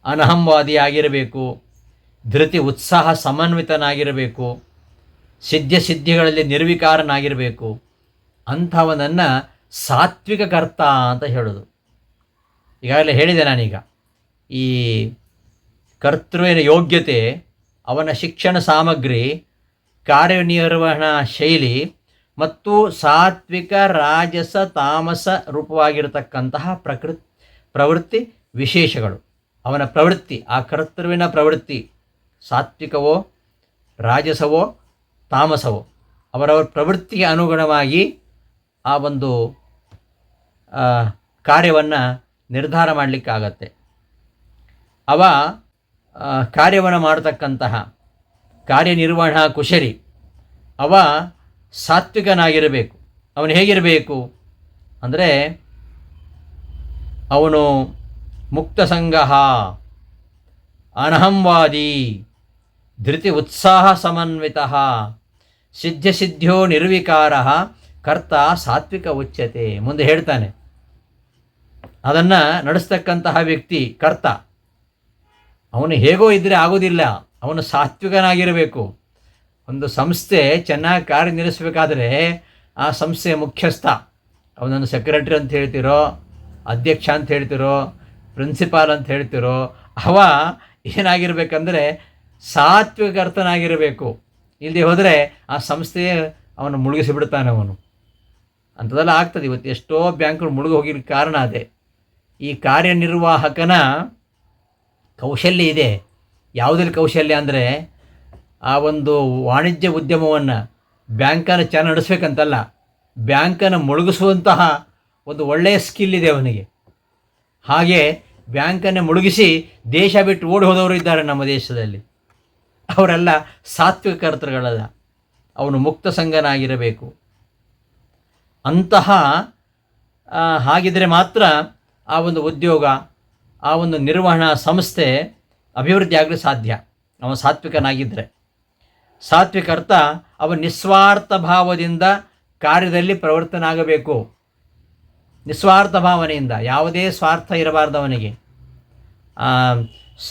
ಅನಹಂವಾದಿ ಆಗಿರಬೇಕು, ಧೃತಿ ಉತ್ಸಾಹ ಸಮನ್ವಿತನಾಗಿರಬೇಕು, ಸಿದ್ಧಿಗಳಲ್ಲಿ ನಿರ್ವಿಕಾರನಾಗಿರಬೇಕು. ಅಂಥವನನ್ನು ಸಾತ್ವಿಕ ಕರ್ತ ಅಂತ ಹೇಳೋದು. ಈಗಾಗಲೇ ಹೇಳಿದೆ ನಾನೀಗ, ಈ ಕರ್ತೃವಿನ ಯೋಗ್ಯತೆ, ಅವನ ಶಿಕ್ಷಣ ಸಾಮಗ್ರಿ, ಕಾರ್ಯನಿರ್ವಹಣಾ ಶೈಲಿ ಮತ್ತು ಸಾತ್ವಿಕ ರಾಜಸ ತಾಮಸ ರೂಪವಾಗಿರತಕ್ಕಂತಹ ಪ್ರವೃತ್ತಿ ವಿಶೇಷಗಳು. ಅವನ ಪ್ರವೃತ್ತಿ, ಆ ಕರ್ತೃವಿನ ಪ್ರವೃತ್ತಿ ಸಾತ್ವಿಕವೋ ರಾಜಸವೋ ತಾಮಸವೋ, ಅವರವರ ಪ್ರವೃತ್ತಿಗೆ ಅನುಗುಣವಾಗಿ ಆ ಒಂದು ಕಾರ್ಯವನ್ನು ನಿರ್ಧಾರ ಮಾಡಲಿಕ್ಕಾಗತ್ತೆ. ಅವ ಕಾರ್ಯವನ್ನು ಮಾಡತಕ್ಕಂತಹ ಕಾರ್ಯನಿರ್ವಹಣಾ ಕುಶಲಿ ಅವ ಸಾತ್ವಿಕನಾಗಿರಬೇಕು. ಅವನು ಹೇಗಿರಬೇಕು ಅಂದರೆ, ಅವನು ಮುಕ್ತ ಸಂಘ, ಅನಹಂವಾದಿ, ಧೃತಿ ಉತ್ಸಾಹ ಸಮನ್ವಿತ, ಸಿದ್ಧ್ಯೋ ನಿರ್ವಿಕಾರ, ಕರ್ತ ಸಾತ್ವಿಕ ಉಚ್ಯತೆ. ಮುಂದೆ ಹೇಳ್ತಾನೆ, ಅದನ್ನು ನಡೆಸ್ತಕ್ಕಂತಹ ವ್ಯಕ್ತಿ ಕರ್ತ. ಅವನು ಹೇಗೋ ಇದ್ದರೆ ಆಗೋದಿಲ್ಲ, ಅವನು ಸಾತ್ವಿಕನಾಗಿರಬೇಕು. ಒಂದು ಸಂಸ್ಥೆ ಚೆನ್ನಾಗಿ ಕಾರ್ಯನಿರ್ವಹಿಸಬೇಕಾದ್ರೆ ಆ ಸಂಸ್ಥೆಯ ಮುಖ್ಯಸ್ಥ, ಅವನನ್ನು ಸೆಕ್ರೆಟರಿ ಅಂತ ಹೇಳ್ತಿರೋ, ಅಧ್ಯಕ್ಷ ಅಂತ ಹೇಳ್ತಿರೋ, ಪ್ರಿನ್ಸಿಪಾಲ್ ಅಂತ ಹೇಳ್ತಿರೋ, ಅವ ಏನಾಗಿರ್ಬೇಕಂದ್ರೆ ಸಾತ್ವಿಕರ್ತನಾಗಿರಬೇಕು. ಇಲ್ಲದೆ ಹೋದರೆ ಆ ಸಂಸ್ಥೆ ಅವನು ಮುಳುಗಿಸಿಬಿಡ್ತಾನೆ ಅವನು. ಅಂಥದ್ದೆಲ್ಲ ಆಗ್ತದೆ. ಇವತ್ತು ಎಷ್ಟೋ ಬ್ಯಾಂಕ್ಗಳು ಮುಳುಗಿ ಹೋಗಿರೋ ಕಾರಣ ಅದೇ. ಈ ಕಾರ್ಯನಿರ್ವಾಹಕನ ಕೌಶಲ್ಯ ಇದೆ. ಯಾವುದ್ರಲ್ಲಿ ಕೌಶಲ್ಯ ಅಂದರೆ, ಆ ಒಂದು ವಾಣಿಜ್ಯ ಉದ್ಯಮವನ್ನು, ಬ್ಯಾಂಕನ್ನು ಚೆನ್ನಾಗಿ ನಡೆಸಬೇಕಂತಲ್ಲ, ಬ್ಯಾಂಕನ್ನು ಮುಳುಗಿಸುವಂತಹ ಒಂದು ಒಳ್ಳೆಯ ಸ್ಕಿಲ್ ಇದೆ ಅವನಿಗೆ. ಹಾಗೆ ಬ್ಯಾಂಕನ್ನು ಮುಳುಗಿಸಿ ದೇಶ ಬಿಟ್ಟು ಓಡಿ ಹೋದವರು ಇದ್ದಾರೆ ನಮ್ಮ ದೇಶದಲ್ಲಿ. ಅವರೆಲ್ಲ ಸಾತ್ವಿಕ ಕರ್ತೃಗಳಲ್ಲ. ಅವನು ಮುಕ್ತ ಸಂಘನಾಗಿರಬೇಕು. ಅಂತಹ ಹಾಗಿದ್ದರೆ ಮಾತ್ರ ಆ ಒಂದು ಉದ್ಯೋಗ, ಆ ಒಂದು ನಿರ್ವಹಣಾ ಸಂಸ್ಥೆ ಅಭಿವೃದ್ಧಿ ಆಗಲು ಸಾಧ್ಯ. ಅವನು ಸಾತ್ವಿಕನಾಗಿದ್ದರೆ. ಸಾತ್ವಿಕರ್ತ ಅವನು ನಿಸ್ವಾರ್ಥ ಭಾವದಿಂದ ಕಾರ್ಯದಲ್ಲಿ ಪ್ರವರ್ತನಾಗಬೇಕು. ನಿಸ್ವಾರ್ಥ ಭಾವನೆಯಿಂದ, ಯಾವುದೇ ಸ್ವಾರ್ಥ ಇರಬಾರ್ದು ಅವನಿಗೆ.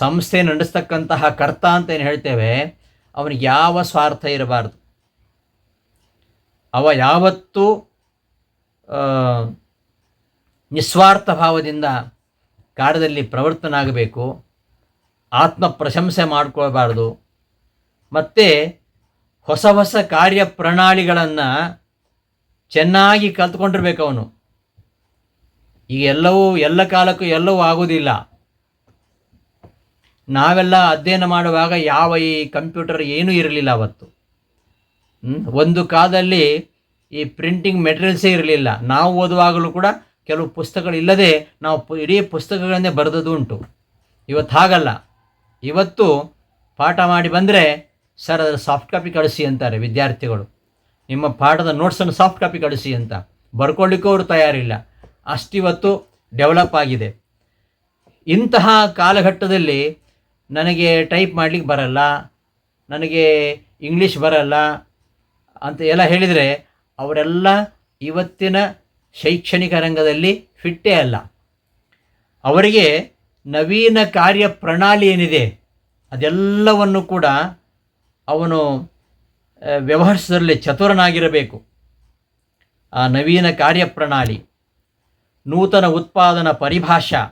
ಸಂಸ್ಥೆ ನಡೆಸ್ತಕ್ಕಂತಹ ಕರ್ತ ಅಂತ ಏನು ಹೇಳ್ತೇವೆ, ಅವನಿಗೆ ಯಾವ ಸ್ವಾರ್ಥ ಇರಬಾರ್ದು. ಅವ ಯಾವತ್ತೂ ನಿಸ್ವಾರ್ಥ ಭಾವದಿಂದ ಕಾರ್ಯದಲ್ಲಿ ಪ್ರವರ್ತನಾಗಬೇಕು. ಆತ್ಮ ಪ್ರಶಂಸೆ ಮಾಡಿಕೊಳ್ಬಾರ್ದು. ಮತ್ತು ಹೊಸ ಹೊಸ ಕಾರ್ಯ ಪ್ರಣಾಳಿಗಳನ್ನು ಚೆನ್ನಾಗಿ ಕಲ್ತ್ಕೊಂಡಿರ್ಬೇಕು ಅವನು. ಈಗ ಎಲ್ಲ ಕಾಲಕ್ಕೂ ಎಲ್ಲವೂ ಆಗೋದಿಲ್ಲ. ನಾವೆಲ್ಲ ಅಧ್ಯಯನ ಮಾಡುವಾಗ ಯಾವ ಈ ಕಂಪ್ಯೂಟರ್ ಏನೂ ಇರಲಿಲ್ಲ ಅವತ್ತು. ಒಂದು ಕಾಲದಲ್ಲಿ ಈ ಪ್ರಿಂಟಿಂಗ್ ಮೆಟೀರಿಯಲ್ಸೇ ಇರಲಿಲ್ಲ. ನಾವು ಓದುವಾಗಲೂ ಕೂಡ ಕೆಲವು ಪುಸ್ತಕಗಳಿಲ್ಲದೆ ನಾವು ಇಡೀ ಪುಸ್ತಕಗಳನ್ನೇ ಬರೆದದ್ದು ಉಂಟು. ಇವತ್ತು ಹಾಗಲ್ಲ. ಇವತ್ತು ಪಾಠ ಮಾಡಿ ಬಂದರೆ ಸರ್ ಅದರ ಸಾಫ್ಟ್ ಕಾಪಿ ಕಳಿಸಿ ಅಂತಾರೆ ವಿದ್ಯಾರ್ಥಿಗಳು. ನಿಮ್ಮ ಪಾಠದ ನೋಟ್ಸನ್ನು ಸಾಫ್ಟ್ ಕಾಪಿ ಕಳಿಸಿ ಅಂತ. ಬರ್ಕೊಳ್ಳಿಕ್ಕೂ ಅವರು ತಯಾರಿಲ್ಲ. ಅಷ್ಟಿವತ್ತು ಡೆವಲಪ್ ಆಗಿದೆ. ಇಂತಹ ಕಾಲಘಟ್ಟದಲ್ಲಿ ನನಗೆ ಟೈಪ್ ಮಾಡಲಿಕ್ಕೆ ಬರಲ್ಲ, ನನಗೆ ಇಂಗ್ಲೀಷ್ ಬರಲ್ಲ ಅಂತ ಎಲ್ಲ ಹೇಳಿದರೆ ಅವರೆಲ್ಲ ಇವತ್ತಿನ ಶೈಕ್ಷಣಿಕ ರಂಗದಲ್ಲಿ ಫಿಟ್ಟೇ ಅಲ್ಲ. ಅವರಿಗೆ ನವೀನ ಕಾರ್ಯ ಪ್ರಣಾಳಿ ಏನಿದೆ ಅದೆಲ್ಲವನ್ನು ಕೂಡ ಅವನು ವ್ಯವಹರಿಸೋದ್ರಲ್ಲಿ ಚತುರನಾಗಿರಬೇಕು. ಆ ನವೀನ ಕಾರ್ಯಪ್ರಣಾಳಿ, ನೂತನ ಉತ್ಪಾದನಾ ಪರಿಭಾಷಾ,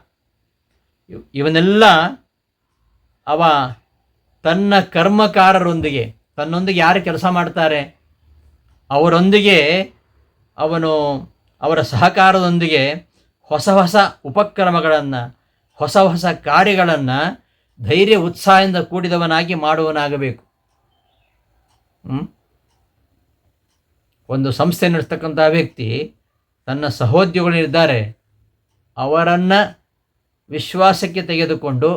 ಇವನ್ನೆಲ್ಲ ಅವ ತನ್ನ ಕರ್ಮಕಾರರೊಂದಿಗೆ, ತನ್ನೊಂದಿಗೆ ಯಾರು ಕೆಲಸ ಮಾಡ್ತಾರೆ ಅವರೊಂದಿಗೆ, ಅವರ ಸಹಕಾರದೊಂದಿಗೆ ಹೊಸ ಹೊಸ ಉಪಕ್ರಮಗಳನ್ನು, ಹೊಸ ಹೊಸ ಕಾರ್ಯಗಳನ್ನು ಧೈರ್ಯ ಉತ್ಸಾಹದಿಂದ ಕೂಡಿದವನಾಗಿ ಮಾಡುವನಾಗಬೇಕು. ಒಂದು ಸಂಸ್ಥೆ ನಡೆಸ್ತಕ್ಕಂಥ ವ್ಯಕ್ತಿ ತನ್ನ ಸಹೋದ್ಯೋಗಿಗಳಿದ್ದಾರೆ, ಅವರನ್ನು ವಿಶ್ವಾಸಕ್ಕೆ ತೆಗೆದುಕೊಂಡು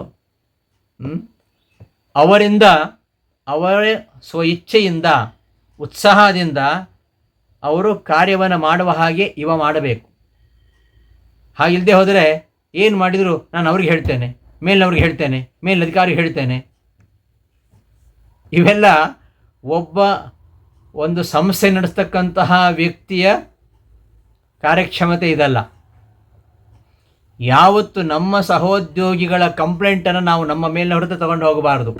ಅವರಿಂದ ಅವರೇ ಸ್ವಇಚ್ಛೆಯಿಂದ ಉತ್ಸಾಹದಿಂದ ಅವರು ಕಾರ್ಯವನ್ನು ಮಾಡುವ ಹಾಗೆ ಇವ ಮಾಡಬೇಕು. ಹಾಗಿಲ್ಲದೆ ಹೋದರೆ ಏನು ಮಾಡಿದರೂ ನಾನು ಅವ್ರಿಗೆ ಹೇಳ್ತೇನೆ, ಮೇಲಿನವ್ರಿಗೆ ಹೇಳ್ತೇನೆ, ಮೇಲಧಿಕಾರಿಗೆ ಹೇಳ್ತೇನೆ, ಇವೆಲ್ಲ ಒಂದು ಸಂಸ್ಥೆ ನಡೆಸ್ತಕ್ಕಂತಹ ವ್ಯಕ್ತಿಯ ಕಾರ್ಯಕ್ಷಮತೆ ಇದಲ್ಲ. ಯಾವತ್ತು ನಮ್ಮ ಸಹೋದ್ಯೋಗಿಗಳ ಕಂಪ್ಲೇಂಟನ್ನು ನಾವು ನಮ್ಮ ಮೇಲಿನ ಹೊರತು ತೊಗೊಂಡು ಹೋಗಬಾರ್ದು,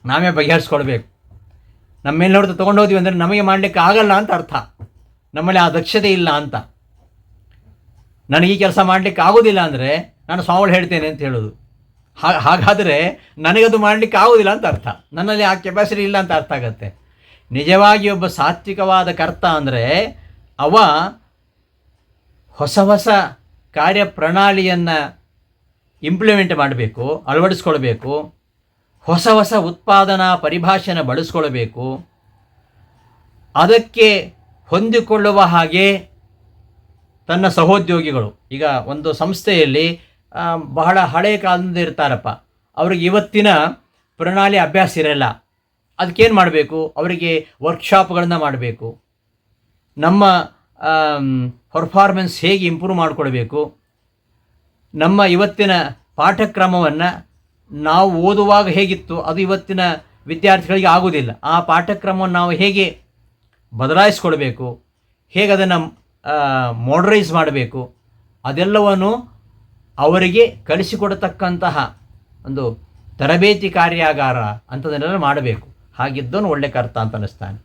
ನಾವೇ ಬಗೆಹರಿಸ್ಕೊಳ್ಬೇಕು. ನಮ್ಮ ಮೇಲಿನ ಹೊರತು ತೊಗೊಂಡು ಹೋದ್ವಿ ಅಂದರೆ ನಮಗೆ ಮಾಡಲಿಕ್ಕೆ ಆಗಲ್ಲ ಅಂತ ಅರ್ಥ, ನಮ್ಮಲ್ಲಿ ಆ ದಕ್ಷತೆ ಇಲ್ಲ ಅಂತ. ನನಗೆ ಈ ಕೆಲಸ ಮಾಡಲಿಕ್ಕೆ ಆಗೋದಿಲ್ಲ ಅಂದರೆ ನಾನು ಸ್ವಾಮಿಗಳು ಹೇಳ್ತೇನೆ ಅಂತ ಹೇಳೋದು. ಹಾಗಾದರೆ ನನಗದು ಮಾಡಲಿಕ್ಕೆ ಆಗೋದಿಲ್ಲ ಅಂತ ಅರ್ಥ, ನನ್ನಲ್ಲಿ ಆ ಕೆಪಾಸಿಟಿ ಇಲ್ಲ ಅಂತ ಅರ್ಥ ಆಗುತ್ತೆ. ನಿಜವಾಗಿ ಒಬ್ಬ ಸಾತ್ವಿಕವಾದ ಕರ್ತ ಅಂದರೆ ಅವ ಹೊಸ ಹೊಸ ಕಾರ್ಯಪ್ರಣಾಳಿಯನ್ನು ಇಂಪ್ಲಿಮೆಂಟ್ ಮಾಡಬೇಕು, ಅಳವಡಿಸ್ಕೊಳ್ಬೇಕು, ಹೊಸ ಹೊಸ ಉತ್ಪಾದನಾ ಪರಿಭಾಷೆನ ಬಳಸ್ಕೊಳ್ಬೇಕು, ಅದಕ್ಕೆ ಹೊಂದಿಕೊಳ್ಳುವ ಹಾಗೆ ತನ್ನ ಸಹೋದ್ಯೋಗಿಗಳು. ಈಗ ಒಂದು ಸಂಸ್ಥೆಯಲ್ಲಿ ಬಹಳ ಹಳೆಯ ಕಾಲದಿಂದ ಇರ್ತಾರಪ್ಪ, ಅವ್ರಿಗೆ ಇವತ್ತಿನ ಪ್ರಣಾಳಿ ಅಭ್ಯಾಸ ಇರಲ್ಲ. ಅದಕ್ಕೇನು ಮಾಡಬೇಕು, ಅವರಿಗೆ ವರ್ಕ್ಶಾಪ್ಗಳನ್ನು ಮಾಡಬೇಕು, ನಮ್ಮ ಪರ್ಫಾರ್ಮೆನ್ಸ್ ಹೇಗೆ ಇಂಪ್ರೂವ್ ಮಾಡಿಕೊಳ್ಬೇಕು, ನಮ್ಮ ಇವತ್ತಿನ ಪಾಠಕ್ರಮವನ್ನು ನಾವು ಓದುವಾಗ ಹೇಗಿತ್ತು ಅದು ಇವತ್ತಿನ ವಿದ್ಯಾರ್ಥಿಗಳಿಗೆ ಆಗೋದಿಲ್ಲ. ಆ ಪಾಠಕ್ರಮವನ್ನು ನಾವು ಹೇಗೆ ಬದಲಾಯಿಸ್ಕೊಳ್ಬೇಕು, ಹೇಗೆ ಅದನ್ನು ಮಾಡರೈಸ್ ಮಾಡಬೇಕು, ಅದೆಲ್ಲವನ್ನು ಅವರಿಗೆ ಕಲಿಸಿಕೊಡತಕ್ಕಂತಹ ಒಂದು ತರಬೇತಿ ಕಾರ್ಯಾಗಾರ ಅಂಥದನ್ನೆಲ್ಲ ಮಾಡಬೇಕು. ಹಾಗಿದ್ದವನು ಒಳ್ಳೆ ಕರ್ತ ಅಂತ ಅನ್ನಿಸ್ತಾನೆ.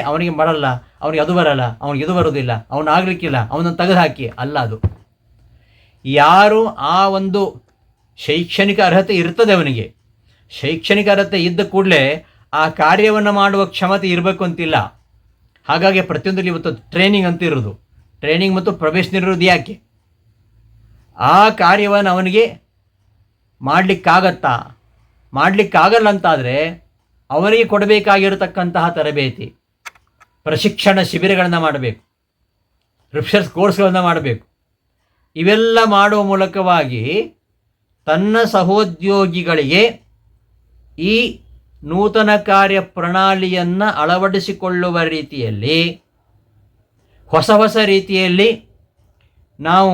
ಅವನಿಗೆ ಬರಲ್ಲ, ಅವನಿಗೆ ಅದು ಬರಲ್ಲ, ಅವನಿಗೆ ಇದು ಬರೋದಿಲ್ಲ, ಅವನು ಆಗಲಿಕ್ಕಿಲ್ಲ, ಅವನನ್ನು ತೆಗೆದುಹಾಕಿ ಅಲ್ಲ. ಅದು ಯಾರು ಆ ಒಂದು ಶೈಕ್ಷಣಿಕ ಅರ್ಹತೆ ಇರ್ತದೆ, ಅವನಿಗೆ ಶೈಕ್ಷಣಿಕ ಅರ್ಹತೆ ಇದ್ದ ಕೂಡಲೇ ಆ ಕಾರ್ಯವನ್ನು ಮಾಡುವ ಕ್ಷಮತೆ ಇರಬೇಕು ಅಂತಿಲ್ಲ. ಹಾಗಾಗಿ ಪ್ರತಿಯೊಂದರಲ್ಲಿ ಇವತ್ತು ಟ್ರೈನಿಂಗ್ ಅಂತ ಇರೋದು, ಟ್ರೈನಿಂಗ್ ಮತ್ತು ಪ್ರೊಬೇಷನ್ ಇರೋದು ಯಾಕೆ? ಆ ಕಾರ್ಯವನ್ನು ಅವನಿಗೆ ಮಾಡಲಿಕ್ಕಾಗತ್ತಾ? ಮಾಡಲಿಕ್ಕಾಗಲ್ಲ ಅಂತಾದರೆ ಅವರಿಗೆ ಕೊಡಬೇಕಾಗಿರತಕ್ಕಂತಹ ತರಬೇತಿ, ಪ್ರಶಿಕ್ಷಣ ಶಿಬಿರಗಳನ್ನು ಮಾಡಬೇಕು, ರಿಸರ್ಚ್ ಕೋರ್ಸ್ಗಳನ್ನು ಮಾಡಬೇಕು. ಇವೆಲ್ಲ ಮಾಡುವ ಮೂಲಕವಾಗಿ ತನ್ನ ಸಹೋದ್ಯೋಗಿಗಳಿಗೆ ಈ ನೂತನ ಕಾರ್ಯ ಪ್ರಣಾಳಿಯನ್ನು ಅಳವಡಿಸಿಕೊಳ್ಳುವ ರೀತಿಯಲ್ಲಿ, ಹೊಸ ಹೊಸ ರೀತಿಯಲ್ಲಿ ನಾವು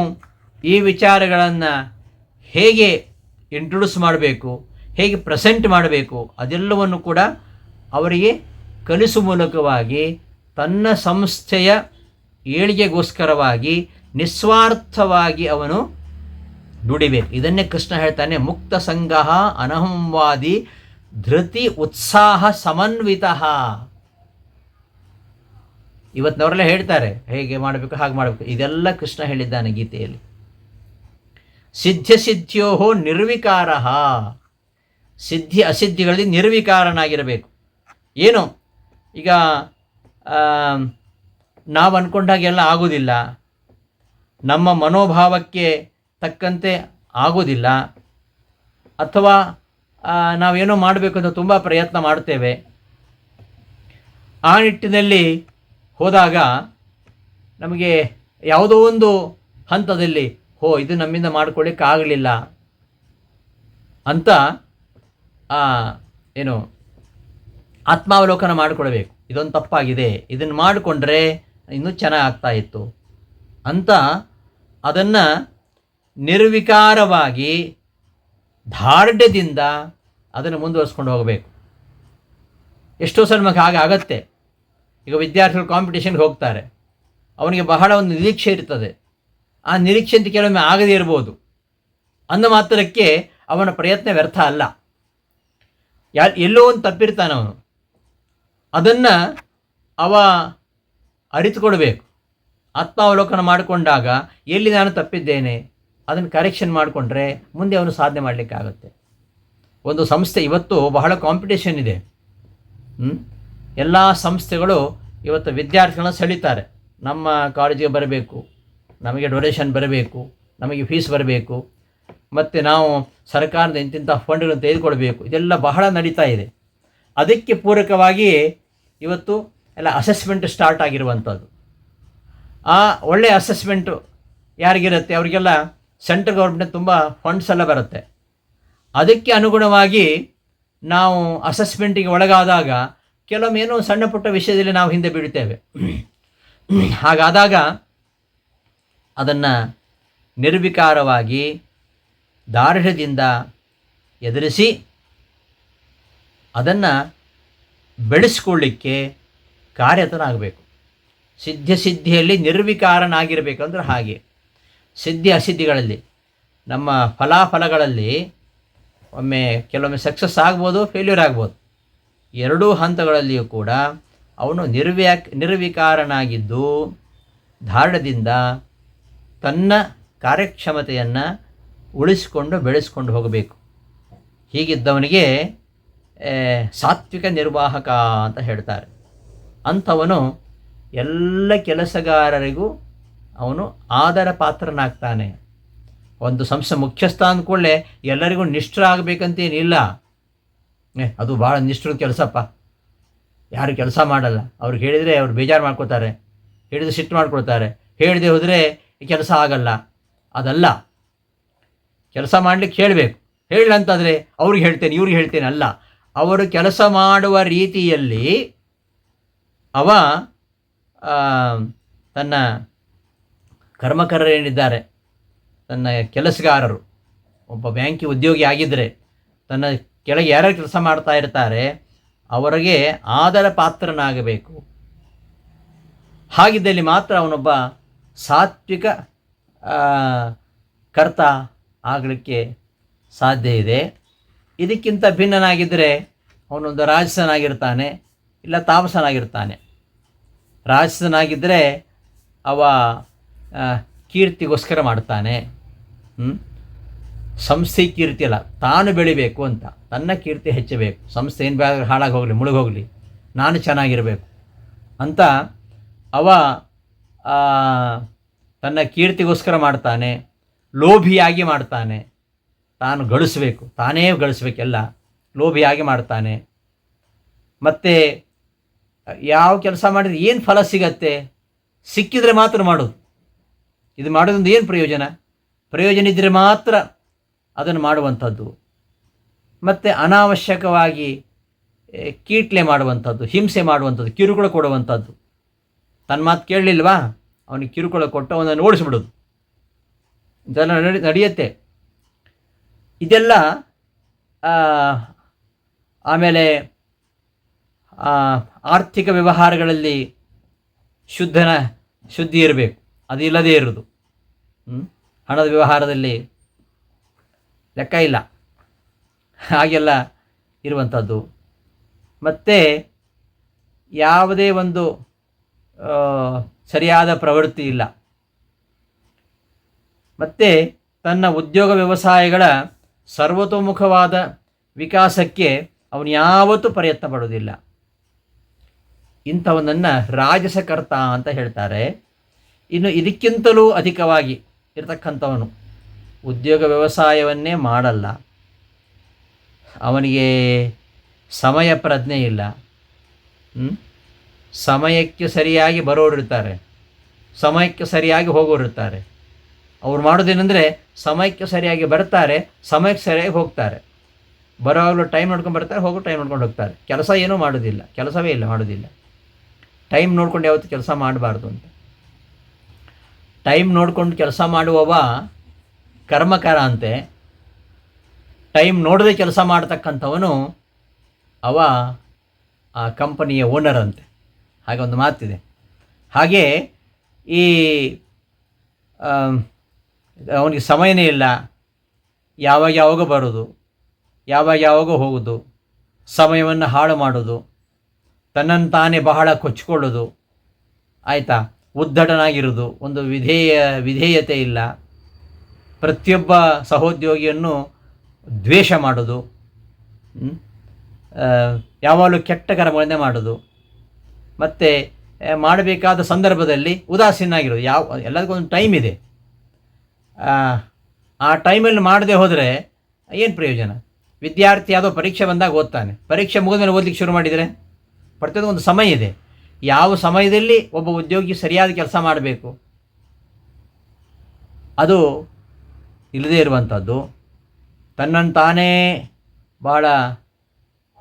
ಈ ವಿಚಾರಗಳನ್ನು ಹೇಗೆ ಇಂಟ್ರೊಡ್ಯೂಸ್ ಮಾಡಬೇಕು, ಹೇಗೆ ಪ್ರೆಸೆಂಟ್ ಮಾಡಬೇಕು, ಅದೆಲ್ಲವನ್ನು ಕೂಡ ಅವರಿಗೆ ಕಲಿಸುವ ಮೂಲಕವಾಗಿ ತನ್ನ ಸಂಸ್ಥೆಯ ಏಳಿಗೆಗೋಸ್ಕರವಾಗಿ ನಿಸ್ವಾರ್ಥವಾಗಿ ಅವನು ದುಡಿಬೇಕು. ಇದನ್ನೇ ಕೃಷ್ಣ ಹೇಳ್ತಾನೆ, ಮುಕ್ತ ಸಂಗಃ ಅನಹಂವಾದಿ ಧೃತಿ ಉತ್ಸಾಹ ಸಮನ್ವಿತ. ಇವತ್ತಿನವರೆಲ್ಲ ಹೇಳ್ತಾರೆ ಹೇಗೆ ಮಾಡಬೇಕು, ಹಾಗೆ ಮಾಡಬೇಕು. ಇದೆಲ್ಲ ಕೃಷ್ಣ ಹೇಳಿದ್ದಾನೆ ಗೀತೆಯಲ್ಲಿ. ಸಿದ್ಧಿಯೋ ನಿರ್ವಿಕಾರ, ಸಿದ್ಧಿ ಅಸಿದ್ಧಿಗಳಲ್ಲಿ ನಿರ್ವಿಕಾರನಾಗಿರಬೇಕು. ಏನು ಈಗ ನಾವು ಅಂದ್ಕೊಂಡಾಗೆಲ್ಲ ಆಗೋದಿಲ್ಲ, ನಮ್ಮ ಮನೋಭಾವಕ್ಕೆ ತಕ್ಕಂತೆ ಆಗೋದಿಲ್ಲ, ಅಥವಾ ನಾವೇನೋ ಮಾಡಬೇಕು ಅಂತ ತುಂಬ ಪ್ರಯತ್ನ ಮಾಡ್ತೇವೆ. ಆ ನಿಟ್ಟಿನಲ್ಲಿ ಹೋದಾಗ ನಮಗೆ ಯಾವುದೋ ಒಂದು ಹಂತದಲ್ಲಿ ಇದು ನಮ್ಮಿಂದ ಮಾಡ್ಕೊಳ್ಳಿಕ್ಕಾಗಲಿಲ್ಲ ಅಂತ ಏನು ಆತ್ಮಾವಲೋಕನ ಮಾಡಿಕೊಳ್ಬೇಕು. ಇದೊಂದು ತಪ್ಪಾಗಿದೆ, ಇದನ್ನು ಮಾಡಿಕೊಂಡ್ರೆ ಇನ್ನೂ ಚೆನ್ನಾಗಿ ಆಗ್ತಾಯಿತ್ತು ಅಂತ ಅದನ್ನು ನಿರ್ವಿಕಾರವಾಗಿ ದಾರ್ಢ್ಯದಿಂದ ಅದನ್ನು ಮುಂದುವರಿಸ್ಕೊಂಡು ಹೋಗಬೇಕು. ಎಷ್ಟೋ ಸಲ ನಮಗೆ ಹಾಗೆ ಆಗತ್ತೆ. ಈಗ ವಿದ್ಯಾರ್ಥಿಗಳು ಕಾಂಪಿಟೇಷನ್ಗೆ ಹೋಗ್ತಾರೆ, ಅವನಿಗೆ ಬಹಳ ಒಂದು ನಿರೀಕ್ಷೆ ಇರ್ತದೆ. ಆ ನಿರೀಕ್ಷೆ ಅಂತ ಕೆಲವೊಮ್ಮೆ ಆಗದೇ ಇರ್ಬೋದು. ಅಂದ ಮಾತ್ರಕ್ಕೆ ಅವನ ಪ್ರಯತ್ನ ವ್ಯರ್ಥ ಅಲ್ಲ. ಎಲ್ಲೋ ಒಂದು ತಪ್ಪಿರ್ತಾನೆ ಅವನು, ಅದನ್ನು ಅವ ಅರಿತುಕೊಳ್ಬೇಕು. ಆತ್ಮಾವಲೋಕನ ಮಾಡಿಕೊಂಡಾಗ ಎಲ್ಲಿ ನಾನು ತಪ್ಪಿದ್ದೇನೆ ಅದನ್ನು ಕರೆಕ್ಷನ್ ಮಾಡಿಕೊಂಡ್ರೆ ಮುಂದೆ ಅವನು ಸಾಧನೆ ಮಾಡಲಿಕ್ಕಾಗತ್ತೆ. ಒಂದು ಸಂಸ್ಥೆ ಇವತ್ತು ಬಹಳ ಕಾಂಪಿಟೇಷನ್ ಇದೆ. ಎಲ್ಲ ಸಂಸ್ಥೆಗಳು ಇವತ್ತು ವಿದ್ಯಾರ್ಥಿಗಳನ್ನ ಸೆಳೀತಾರೆ. ನಮ್ಮ ಕಾಲೇಜಿಗೆ ಬರಬೇಕು, ನಮಗೆ ಡೊನೇಷನ್ ಬರಬೇಕು, ನಮಗೆ ಫೀಸ್ ಬರಬೇಕು, ಮತ್ತು ನಾವು ಸರ್ಕಾರದ ಇಂತಿಂಥ ಫಂಡ್ಗಳನ್ನು ತೆಗೆದುಕೊಳ್ಬೇಕು. ಇದೆಲ್ಲ ಬಹಳ ನಡೀತಾ ಇದೆ. ಅದಕ್ಕೆ ಪೂರಕವಾಗಿ ಇವತ್ತು ಎಲ್ಲ ಅಸೆಸ್ಮೆಂಟ್ ಸ್ಟಾರ್ಟ್ ಆಗಿರುವಂಥದ್ದು. ಆ ಒಳ್ಳೆಯ ಅಸೆಸ್ಮೆಂಟು ಯಾರಿಗಿರುತ್ತೆ ಅವರಿಗೆಲ್ಲ ಸೆಂಟ್ರಲ್ ಗೌರ್ಮೆಂಟ್ ತುಂಬ ಫಂಡ್ಸ್ ಎಲ್ಲ ಬರುತ್ತೆ. ಅದಕ್ಕೆ ಅನುಗುಣವಾಗಿ ನಾವು ಅಸೆಸ್ಮೆಂಟಿಗೆ ಒಳಗಾದಾಗ ಕೆಲವೊಮ್ಮೆ ಏನೋ ಸಣ್ಣ ಪುಟ್ಟ ವಿಷಯದಲ್ಲಿ ನಾವು ಹಿಂದೆ ಬೀಳ್ತೇವೆ. ಹಾಗಾದಾಗ ಅದನ್ನು ನಿರ್ವಿಕಾರವಾಗಿ ದಾರ್ಢ್ಯದಿಂದ ಎದುರಿಸಿ ಅದನ್ನು ಬೆಳೆಸ್ಕೊಳ್ಳಿಕ್ಕೆ ಕಾರ್ಯತನಾಗಬೇಕು. ಸಿದ್ಧಿಯಲ್ಲಿ ನಿರ್ವಿಕಾರನಾಗಿರಬೇಕಂದ್ರೆ ಹಾಗೆ. ಸಿದ್ಧಿ ಅಸಿದ್ಧಿಗಳಲ್ಲಿ, ನಮ್ಮ ಫಲಾಫಲಗಳಲ್ಲಿ ಕೆಲವೊಮ್ಮೆ ಸಕ್ಸಸ್ ಆಗ್ಬೋದು, ಫೇಲ್ಯೂರ್ ಆಗ್ಬೋದು. ಎರಡೂ ಹಂತಗಳಲ್ಲಿಯೂ ಕೂಡ ಅವನು ನಿರ್ವಿಕಾರನಾಗಿದ್ದು ಧಾರಣದಿಂದ ತನ್ನ ಕಾರ್ಯಕ್ಷಮತೆಯನ್ನು ಉಳಿಸಿಕೊಂಡು ಬೆಳೆಸ್ಕೊಂಡು ಹೋಗಬೇಕು. ಹೀಗಿದ್ದವನಿಗೆ ಸಾತ್ವಿಕ ನಿರ್ವಾಹಕ ಅಂತ ಹೇಳ್ತಾರೆ. ಅಂಥವನು ಎಲ್ಲ ಕೆಲಸಗಾರರಿಗೂ ಅವನು ಆದರ ಪಾತ್ರನಾಗ್ತಾನೆ. ಒಂದು ಸಂಸ್ಥೆ ಮುಖ್ಯಸ್ಥ ಅಂದ್ಕೊಳ್ಳೆ ಎಲ್ಲರಿಗೂ ನಿಷ್ಠರ ಆಗಬೇಕಂತೇನಿಲ್ಲ. ಅದು ಭಾಳ ನಿಷ್ಠರ ಕೆಲಸಪ್ಪ, ಯಾರು ಕೆಲಸ ಮಾಡಲ್ಲ. ಅವ್ರಿಗೆ ಹೇಳಿದರೆ ಅವ್ರು ಬೇಜಾರು ಮಾಡ್ಕೋತಾರೆ, ಹೇಳಿದ್ರೆ ಸಿಟ್ಟು ಮಾಡ್ಕೊಳ್ತಾರೆ, ಹೇಳದೆ ಹೋದರೆ ಕೆಲಸ ಆಗಲ್ಲ. ಅದಲ್ಲ, ಕೆಲಸ ಮಾಡಲಿಕ್ಕೆ ಹೇಳಬೇಕು. ಹೇಳಿಲ್ಲ ಅಂತಂದರೆ ಅವ್ರಿಗೆ ಹೇಳ್ತೇನೆ ಇವ್ರಿಗೆ ಹೇಳ್ತೇನೆ ಅಲ್ಲ. ಅವರು ಕೆಲಸ ಮಾಡುವ ರೀತಿಯಲ್ಲಿ ಅವ ತನ್ನ ಕರ್ಮಕರರೇನಿದ್ದಾರೆ, ತನ್ನ ಕೆಲಸಗಾರರು, ಒಬ್ಬ ಬ್ಯಾಂಕಿ ಉದ್ಯೋಗಿ ಆಗಿದ್ದರೆ ತನ್ನ ಕೆಳಗೆ ಯಾರ್ಯಾರು ಕೆಲಸ ಮಾಡ್ತಾ ಇರ್ತಾರೆ ಅವರಿಗೆ ಆದರ ಪಾತ್ರನಾಗಬೇಕು. ಹಾಗಿದ್ದಲ್ಲಿ ಮಾತ್ರ ಅವನೊಬ್ಬ ಸಾತ್ವಿಕ ಕರ್ತ ಆಗಲಿಕ್ಕೆ ಸಾಧ್ಯ ಇದೆ. ಇದಕ್ಕಿಂತ ಭಿನ್ನನಾಗಿದ್ದರೆ ಅವನೊಂದು ರಾಜಸನಾಗಿರ್ತಾನೆ, ಇಲ್ಲ ತಾಮಸನಾಗಿರ್ತಾನೆ. ರಾಜಸನಾಗಿದ್ದರೆ ಅವ ಕೀರ್ತಿಗೋಸ್ಕರ ಮಾಡ್ತಾನೆ. ಸಂಸ್ಥೆ ಕೀರ್ತಿ ಅಲ್ಲ, ತಾನು ಬೆಳಿಬೇಕು ಅಂತ, ತನ್ನ ಕೀರ್ತಿ ಹೆಚ್ಚಬೇಕು. ಸಂಸ್ಥೆ ಏನು ಬೇಗ ಹಾಳಾಗಿ ಹೋಗಲಿ, ಮುಳುಗೋಗಲಿ, ನಾನು ಚೆನ್ನಾಗಿರಬೇಕು ಅಂತ ಅವ ತನ್ನ ಕೀರ್ತಿಗೋಸ್ಕರ ಮಾಡ್ತಾನೆ. ಲೋಭಿಯಾಗಿ ಮಾಡ್ತಾನೆ, ತಾನು ಗಳಿಸ್ಬೇಕು, ತಾನೇ ಗಳಿಸ್ಬೇಕೆಲ್ಲ, ಲೋಭಿಯಾಗಿ ಮಾಡ್ತಾನೆ. ಮತ್ತು ಯಾವ ಕೆಲಸ ಮಾಡಿದ್ರೆ ಏನು ಫಲ ಸಿಗತ್ತೆ, ಸಿಕ್ಕಿದರೆ ಮಾತ್ರ ಮಾಡೋದು. ಇದು ಮಾಡೋದ್ರಿಂದ ಏನು ಪ್ರಯೋಜನ ಇದ್ದರೆ ಮಾತ್ರ ಅದನ್ನು ಮಾಡುವಂಥದ್ದು. ಮತ್ತು ಅನಾವಶ್ಯಕವಾಗಿ ಕೀಟ್ಲೆ ಮಾಡುವಂಥದ್ದು, ಹಿಂಸೆ ಮಾಡುವಂಥದ್ದು, ಕಿರುಕುಳ ಕೊಡುವಂಥದ್ದು. ತನ್ನ ಮಾತು ಕೇಳಲಿಲ್ವಾ ಅವನಿಗೆ ಕಿರುಕುಳ ಕೊಟ್ಟು ಅವನನ್ನು ಓಡಿಸ್ಬಿಡೋದು, ಇದೆಲ್ಲ ನಡೆಯುತ್ತೆ. ಇದೆಲ್ಲ ಆಮೇಲೆ ಆರ್ಥಿಕ ವ್ಯವಹಾರಗಳಲ್ಲಿ ಶುದ್ಧಿ ಇರಬೇಕು, ಅದು ಇಲ್ಲದೇ ಇರೋದು. ಹಣದ ವ್ಯವಹಾರದಲ್ಲಿ ಲೆಕ್ಕ ಇಲ್ಲ, ಹಾಗೆಲ್ಲ ಇರುವಂಥದ್ದು. ಮತ್ತು ಯಾವುದೇ ಒಂದು ಸರಿಯಾದ ಪ್ರವೃತ್ತಿ ಇಲ್ಲ. ಮತ್ತು ತನ್ನ ಉದ್ಯೋಗ ವ್ಯವಸಾಯಗಳ ಸರ್ವತೋಮುಖವಾದ ವಿಕಾಸಕ್ಕೆ ಅವನು ಯಾವತ್ತೂ ಪ್ರಯತ್ನ ಪಡೋದಿಲ್ಲ. ಇಂಥವನನ್ನು ರಾಜಸಕರ್ತ ಅಂತ ಹೇಳ್ತಾರೆ. ಇನ್ನು ಇದಕ್ಕಿಂತಲೂ ಅಧಿಕವಾಗಿ ಇರತಕ್ಕಂಥವನು ಉದ್ಯೋಗ ವ್ಯವಸಾಯವನ್ನೇ ಮಾಡಲ್ಲ, ಅವನಿಗೆ ಸಮಯ ಪ್ರಜ್ಞೆ ಇಲ್ಲ. ಸಮಯಕ್ಕೆ ಸರಿಯಾಗಿ ಬರೋರಿರ್ತಾರೆ, ಸಮಯಕ್ಕೆ ಸರಿಯಾಗಿ ಹೋಗೋರಿರ್ತಾರೆ. ಅವ್ರು ಮಾಡೋದೇನೆಂದರೆ ಸಮಯಕ್ಕೆ ಸರಿಯಾಗಿ ಬರ್ತಾರೆ, ಸಮಯಕ್ಕೆ ಸರಿಯಾಗಿ ಹೋಗ್ತಾರೆ. ಬರೋವಾಗಲೂ ಟೈಮ್ ನೋಡ್ಕೊಂಡು ಬರ್ತಾರೆ, ಹೋಗೋ ಟೈಮ್ ನೋಡ್ಕೊಂಡು ಹೋಗ್ತಾರೆ. ಕೆಲಸ ಏನೂ ಮಾಡೋದಿಲ್ಲ, ಕೆಲಸವೇ ಇಲ್ಲ, ಮಾಡೋದಿಲ್ಲ. ಟೈಮ್ ನೋಡ್ಕೊಂಡು ಯಾವತ್ತೂ ಕೆಲಸ ಮಾಡಬಾರ್ದು ಅಂತ. ಟೈಮ್ ನೋಡ್ಕೊಂಡು ಕೆಲಸ ಮಾಡುವವ ಕರ್ಮಕಾರ ಅಂತೆ. ಟೈಮ್ ನೋಡದೆ ಕೆಲಸ ಮಾಡ್ತಕ್ಕಂಥವನು ಅವ ಆ ಕಂಪನಿಯ ಓನರ್ ಅಂತೆ. ಹಾಗೆ ಒಂದು ಮಾತಿದೆ. ಹಾಗೆ ಈ ಅವನಿಗೆ ಸಮಯನೇ ಇಲ್ಲ, ಯಾವಾಗ ಬರೋದು, ಯಾವಾಗ ಹೋಗೋದು, ಸಮಯವನ್ನು ಹಾಳು ಮಾಡೋದು, ತನ್ನನ್ನು ತಾನೇ ಬಹಳ ಕೊಚ್ಕೊಳ್ಳೋದು, ಆಯಿತಾ, ಉದ್ದಟನಾಗಿರೋದು, ಒಂದು ವಿಧೇಯತೆ ಇಲ್ಲ, ಪ್ರತಿಯೊಬ್ಬ ಸಹೋದ್ಯೋಗಿಯನ್ನು ದ್ವೇಷ ಮಾಡೋದು, ಯಾವಾಗಲೂ ಕೆಟ್ಟ ಕರ್ಮಗಳನ್ನೇ ಮಾಡೋದು, ಮತ್ತು ಮಾಡಬೇಕಾದ ಸಂದರ್ಭದಲ್ಲಿ ಉದಾಸೀನಾಗಿರೋದು. ಎಲ್ಲದಕ್ಕೊಂದು ಟೈಮ್ ಇದೆ. ಆ ಟೈಮಲ್ಲಿ ಮಾಡದೆ ಹೋದರೆ ಏನು ಪ್ರಯೋಜನ? ವಿದ್ಯಾರ್ಥಿ ಯಾವುದೋ ಪರೀಕ್ಷೆ ಬಂದಾಗ ಓದ್ತಾನೆ, ಪರೀಕ್ಷೆ ಮುಗಿದ್ಮೇಲೆ ಓದಲಿಕ್ಕೆ ಶುರು ಮಾಡಿದರೆ ಪ್ರತಿಯೊಂದು ಒಂದು ಸಮಯ ಇದೆ. ಯಾವ ಸಮಯದಲ್ಲಿ ಒಬ್ಬ ಉದ್ಯೋಗಿ ಸರಿಯಾದ ಕೆಲಸ ಮಾಡಬೇಕು ಅದು ಇಲ್ಲದೇ ಇರುವಂಥದ್ದು. ತನ್ನನ್ನು ತಾನೇ ಭಾಳ